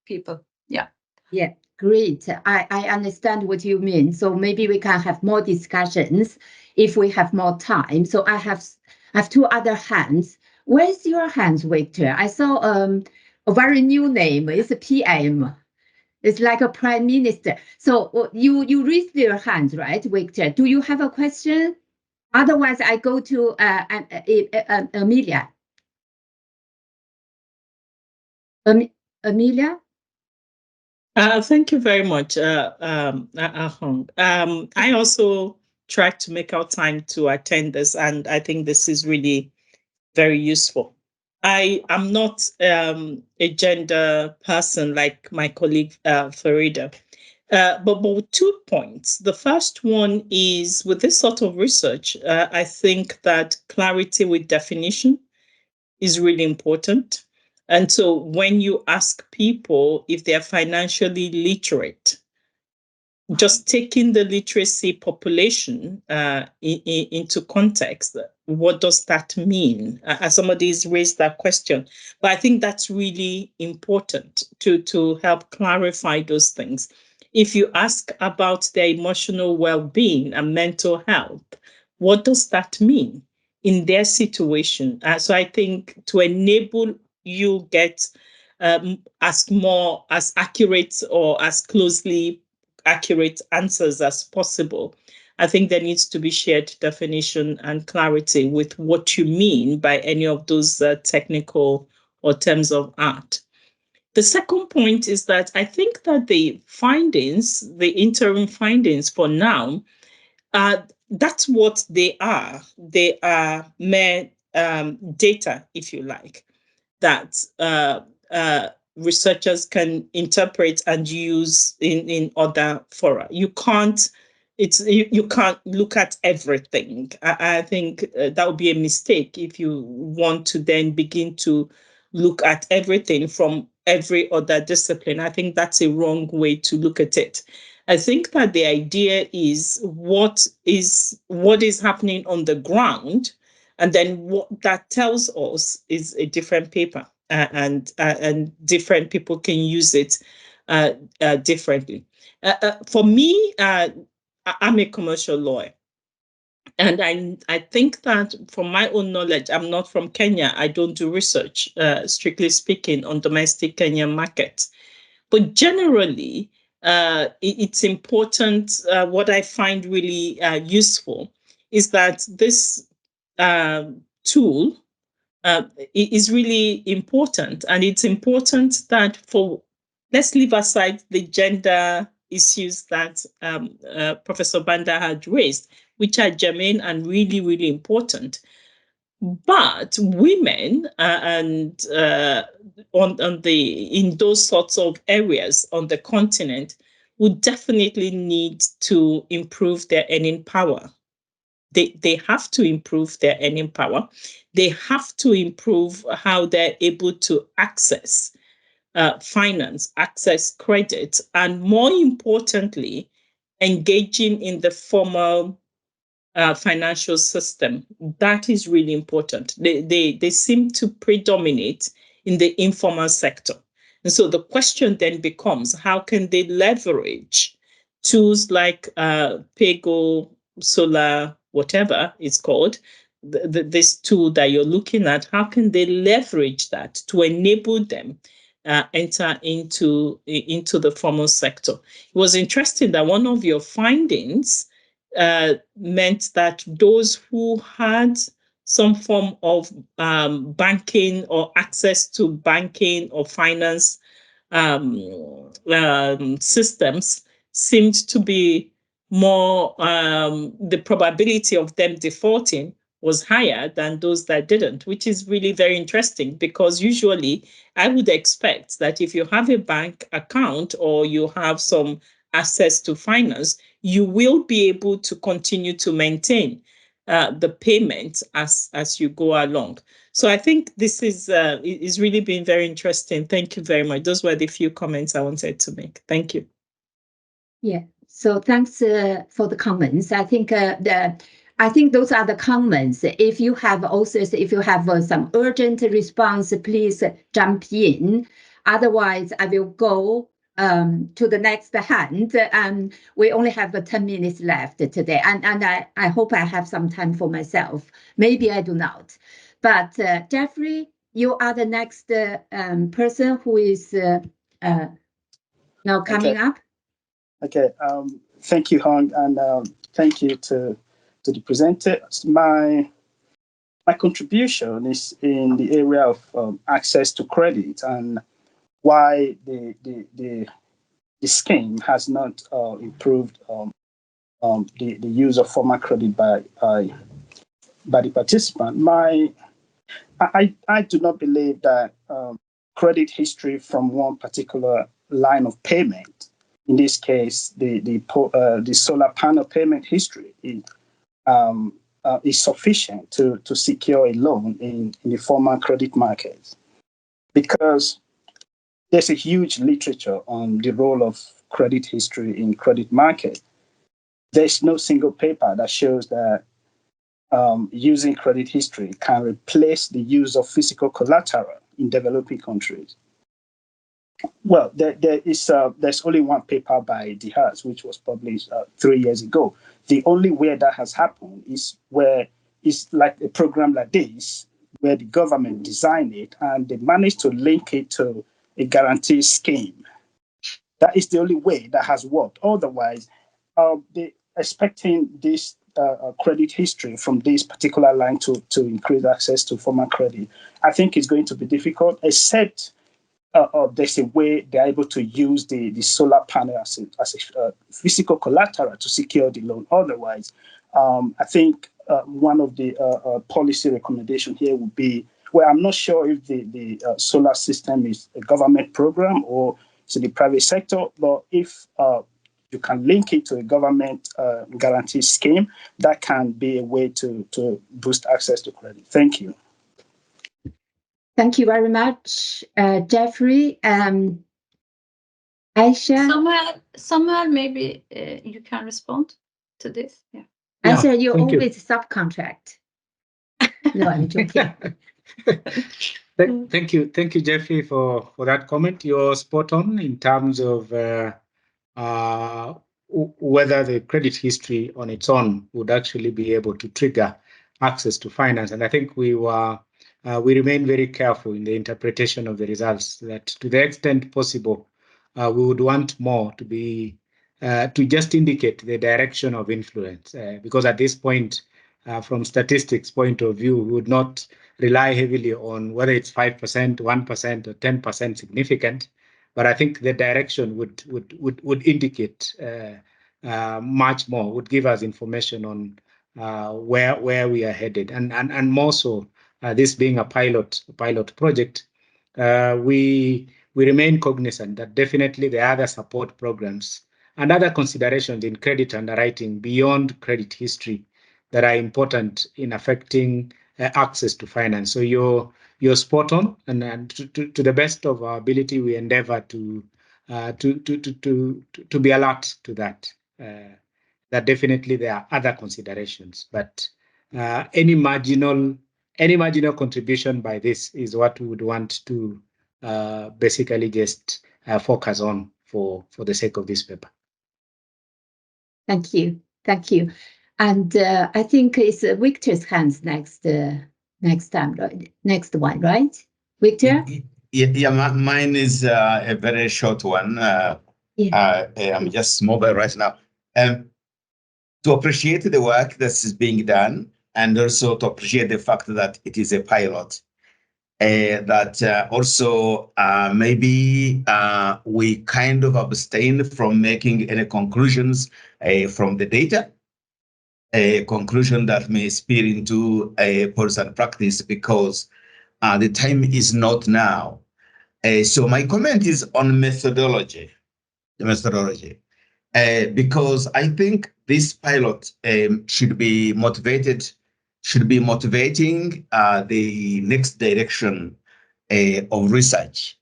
people. Yeah. Yeah, great. I understand what you mean. So maybe we can have more discussions if we have more time. So I have two other hands. Where's your hands, Victor? I saw a very new name. It's a PM. It's like a prime minister. So you raised your hand, right, Victor? Do you have a question? Otherwise, I go to Amelia. Amelia? Thank you very much, Ahong. I also tried to make out time to attend this, and I think this is really very useful. I am not a gender person like my colleague Farida, but with 2 points. The first one is with this sort of research, I think that clarity with definition is really important. And so when you ask people if they're financially literate, just taking the literacy population into context, what does that mean? As somebody's raised that question. But I think that's really important to help clarify those things. If you ask about their emotional well-being and mental health, what does that mean in their situation? So I think to enable you get as accurate or as closely accurate answers as possible, I think there needs to be shared definition and clarity with what you mean by any of those technical or terms of art. The second point is that I think that the findings, the interim findings for now, that's what they are. They are mere data, if you like, that researchers can interpret and use in other fora. You can't look at everything. I think that would be a mistake if you want to then begin to look at everything from every other discipline. I think that's a wrong way to look at it. I think that the idea is what is happening on the ground, and then what that tells us is a different paper, and different people can use it differently. For me, I'm a commercial lawyer. And I think that from my own knowledge, I'm not from Kenya. I don't do research, strictly speaking, on domestic Kenyan markets. But generally, it's important. What I find really useful is that this tool is really important. And it's important that let's leave aside the gender issues that Professor Banda had raised, which are germane and really, really important. But women in those sorts of areas on the continent would definitely need to improve their earning power. They have to improve their earning power. They have to improve how they're able to access finance, access credit, and more importantly, engaging in the formal financial system. That is really important. They seem to predominate in the informal sector. And so the question then becomes, how can they leverage tools like PAYGo, Solar, whatever it's called, this tool that you're looking at, how can they leverage that to enable them enter into the formal sector? It was interesting that one of your findings meant that those who had some form of banking or access to banking or finance systems seemed to be more, the probability of them defaulting was higher than those that didn't, which is really very interesting, because usually I would expect that if you have a bank account or you have some access to finance, you will be able to continue to maintain the payment as you go along. So I think this is really been very interesting. Thank you very much. Those were the few comments I wanted to make. Thank you. Yeah. So thanks for the comments. I think I think those are the comments. If you have also, if you have some urgent response, please jump in. Otherwise, I will go to the next hand. And we only have 10 minutes left today. And I hope I have some time for myself. Maybe I do not. But Jeffrey, you are the next person who is now coming up. Okay. Thank you, Hong, and thank you to the presenters. My contribution is in the area of access to credit and why the scheme has not improved the use of formal credit by the participant. I do not believe that credit history from one particular line of payment, in this case the solar panel payment history, is sufficient to secure a loan in the formal credit markets, because there's a huge literature on the role of credit history in credit market. There's no single paper that shows that using credit history can replace the use of physical collateral in developing countries. Well, there's only one paper by Dehaz, which was published 3 years ago. The only way that has happened is where it's like a program like this, where the government designed it and they managed to link it to a guarantee scheme. That is the only way that has worked. Otherwise, expecting this credit history from this particular line to increase access to formal credit, I think it's going to be difficult, except there's a way they're able to use the solar panel as a physical collateral to secure the loan. Otherwise, I think one of the policy recommendations here would be, well, I'm not sure if the solar system is a government program or it's in the private sector, but if you can link it to a government guarantee scheme, that can be a way to boost access to credit. Thank you. Thank you very much, Jeffrey. Ayse? Samuel, maybe you can respond to this. Yeah. Ayse, you always subcontract. No, I'm joking. Thank you, Jeffrey, for that comment. You're spot on in terms of whether the credit history on its own would actually be able to trigger access to finance. And I think we remain very careful in the interpretation of the results, that to the extent possible, we would want more to be to just indicate the direction of influence, because at this point, from statistics point of view, we would not rely heavily on whether it's 5%, 1%, or 10% significant. But I think the direction would indicate much more, would give us information on where we are headed, and more so, this being a pilot project, we remain cognizant that definitely there are other support programs and other considerations in credit underwriting beyond credit history that are important in affecting access to finance. So you're spot on, and to the best of our ability, we endeavor to be alert to that. That definitely there are other considerations, but any marginal contribution by this is what we would want to basically just focus on for the sake of this paper. Thank you. And I think it's Victor's hands next time, right? Next one, right? Victor? Yeah, mine is a very short one. I'm just mobile right now. To appreciate the work that is being done, and also to appreciate the fact that it is a pilot, that also maybe we kind of abstain from making any conclusions from the data, a conclusion that may spill into a policy and practice, because the time is not now. So my comment is on methodology, because I think this pilot should be motivating the next direction of research,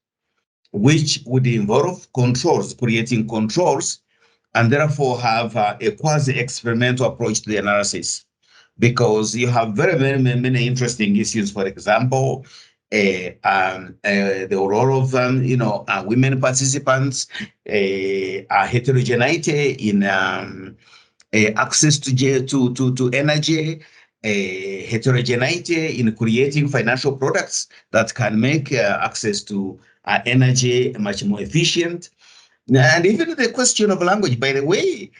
which would involve creating controls, and therefore have a quasi-experimental approach to the analysis. because you have very, very many interesting issues. For example, the role of women participants, heterogeneity in access to energy, heterogeneity in creating financial products that can make access to energy much more efficient. And even the question of language, by the way,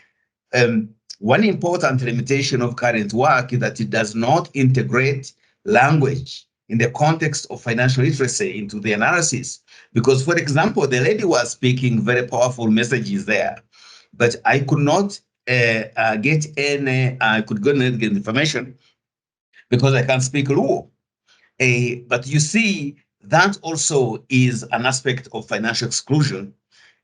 one important limitation of current work is that it does not integrate language in the context of financial literacy into the analysis. Because, for example, the lady was speaking very powerful messages there, but I could not get any, I could go and get information because I can't speak Luo. But you see, that also is an aspect of financial exclusion.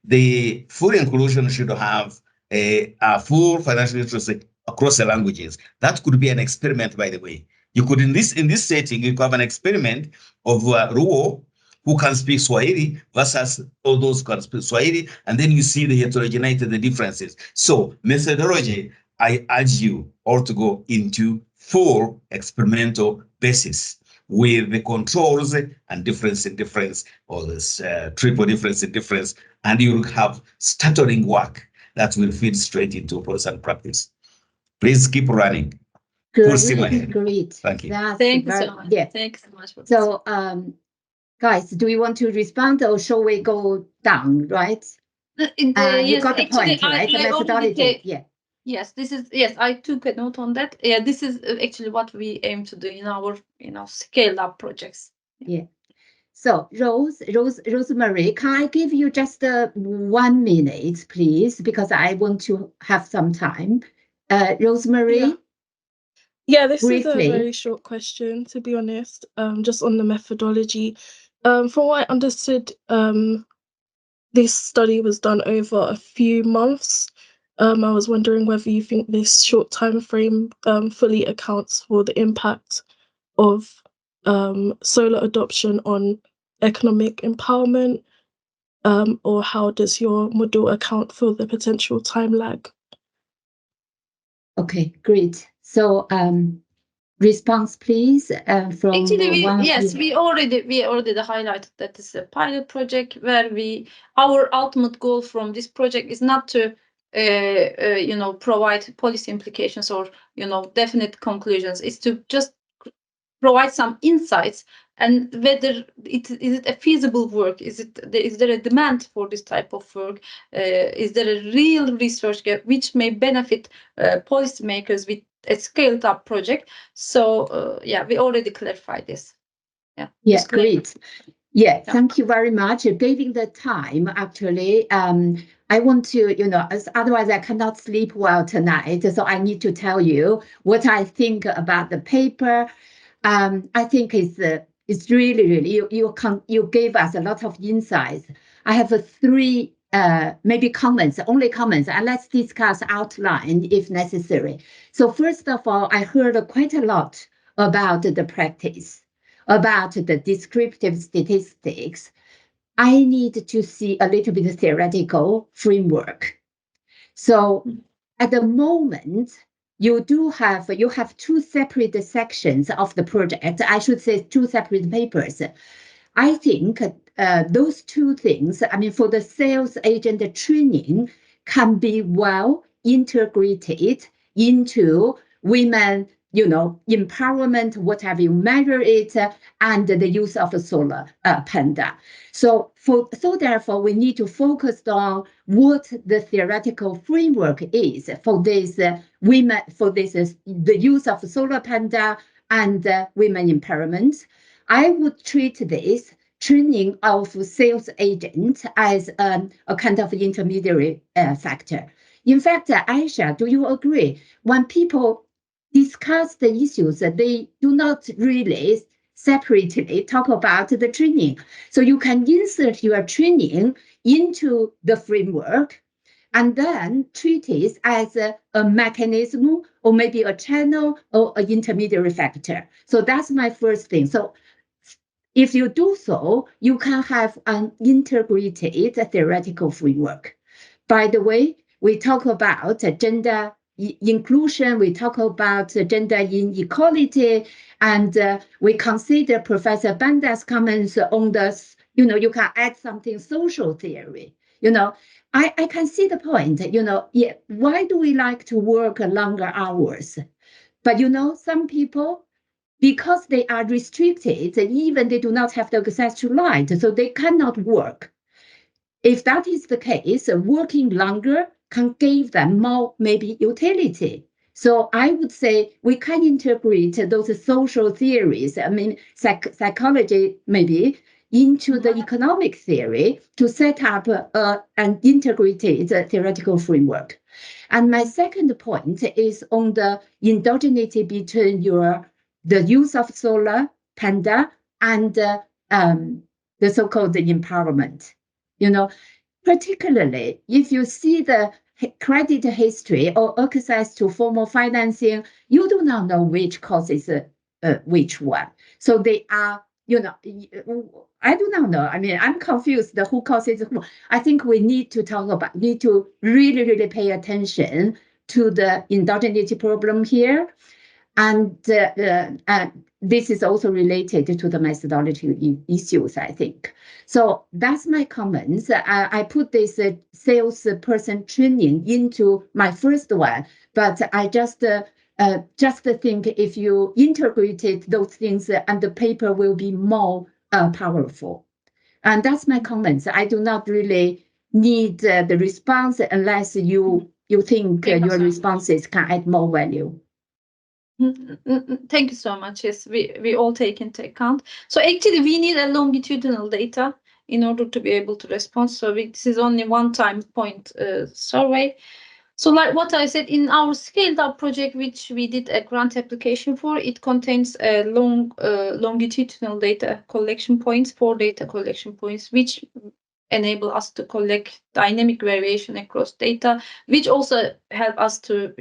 The full inclusion should have a full financial literacy across the languages. That could be an experiment, by the way. You could, in this setting, you could have an experiment of Luo who can speak Swahili versus all those who can speak Swahili, and then you see the heterogeneity, the differences. So methodology, I urge you all to go into full experimental basis with the controls and difference in difference, or this triple difference in difference, and you will have stuttering work that will feed straight into policy and practice. Please keep running. Great. Thank you. Thank you so much. Yeah. Thanks so much. So, guys, do you want to respond or shall we go down, right? You Yes, got the point, right? The methodology, yeah. Yes, I took a note on that. Yeah, this is actually what we aim to do in our, scaled up projects. Yeah. So Rosemary, can I give you just 1 minute, please? Because I want to have some time. Rosemary? Yeah, this briefly. is a very short question, to be honest, just on the methodology. From what I understood, this study was done over a few months. I was wondering whether you think this short time frame fully accounts for the impact of solar adoption on economic empowerment, or how does your model account for the potential time lag? Okay, great. So response, please, from Actually, one of yes, you. we already highlighted that this is a pilot project where our ultimate goal from this project is not to provide policy implications or definite conclusions. It's to just provide some insights, and whether is it a feasible work? Is there a demand for this type of work? Is there a real research gap which may benefit policymakers with a scaled up project? So we already clarified this. Yeah, great. Yeah, thank you very much. Giving the time, actually, I want to, otherwise I cannot sleep well tonight. So I need to tell you what I think about the paper. I think it's really, you gave us a lot of insights. I have 3 maybe only comments, and let's discuss outline if necessary. So first of all, I heard quite a lot about the practice, about the descriptive statistics. I need to see a little bit of theoretical framework. So at the moment, you have 2 separate sections of the project. I should say 2 separate papers. I think those 2 things, for the sales agent training, can be well integrated into women, empowerment, whatever you measure it, and the use of a Solar Panda. So therefore, we need to focus on what the theoretical framework is for this women, for this the use of Solar Panda and women empowerment. I would treat this training of sales agents as a kind of intermediary factor. In fact, Ayse, do you agree? When people discuss the issues, they do not really separately talk about the training. So you can insert your training into the framework and then treat it as a mechanism or maybe a channel or an intermediary factor. So that's my first thing. So if you do so, you can have an integrated theoretical framework. By the way, we talk about gender inclusion, we talk about gender inequality, and we consider Professor Panda's comments on this, you can add something social theory. I can see the point, yeah, why do we like to work longer hours? But, some people, because they are restricted, even they do not have the access to light, so they cannot work. If that is the case, working longer can give them more maybe utility. So I would say we can integrate those social theories, psychology maybe, into the economic theory to set up an integrated theoretical framework. And my second point is on the endogeneity between the use of Solar Panda and the so-called empowerment. Particularly if you see the credit history or access to formal financing, you do not know which causes which one. So they are, I do not know. I'm confused who causes who. I think we need to really, really pay attention to the endogeneity problem here. And this is also related to the methodology issues, I think. So that's my comments. I put this salesperson training into my first one, but I just think if you integrated those things, and the paper will be more powerful. And that's my comments. I do not really need the response unless you think your responses can add more value. Thank you so much. Yes, we all take into account. So actually, we need a longitudinal data in order to be able to respond. So this is only one time point survey. So like what I said, in our scaled up project, which we did a grant application for, it contains a longitudinal data collection points, 4 data collection points, which enable us to collect dynamic variation across data, which also help us to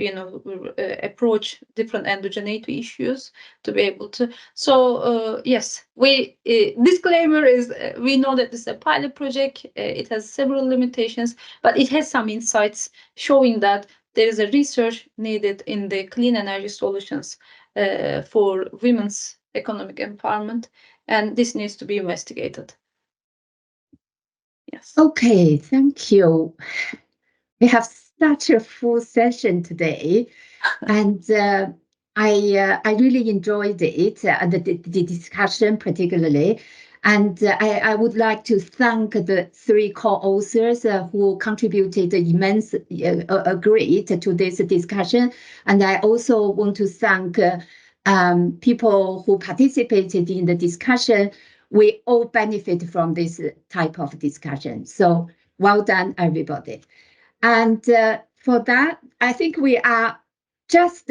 approach different endogeneity issues to be able to. So yes, we disclaimer is we know that this is a pilot project. It has several limitations, but it has some insights showing that there is a research needed in the clean energy solutions for women's economic empowerment, and this needs to be investigated. Yes. Okay, thank you. We have such a full session today, and I really enjoyed it, the discussion particularly. And I would like to thank the 3 co-authors who contributed great to this discussion. And I also want to thank people who participated in the discussion. We all benefit from this type of discussion. So well done, everybody. And for that, I think we are just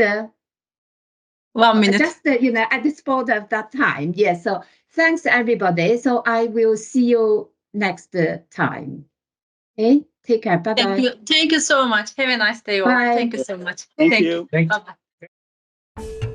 1 minute. Just at the spot of that time. Yes. So thanks everybody. So I will see you next time. Okay. Take care. Bye bye. Thank you so much. Have a nice day all. Bye. Thank you so much. Thank you. Bye bye.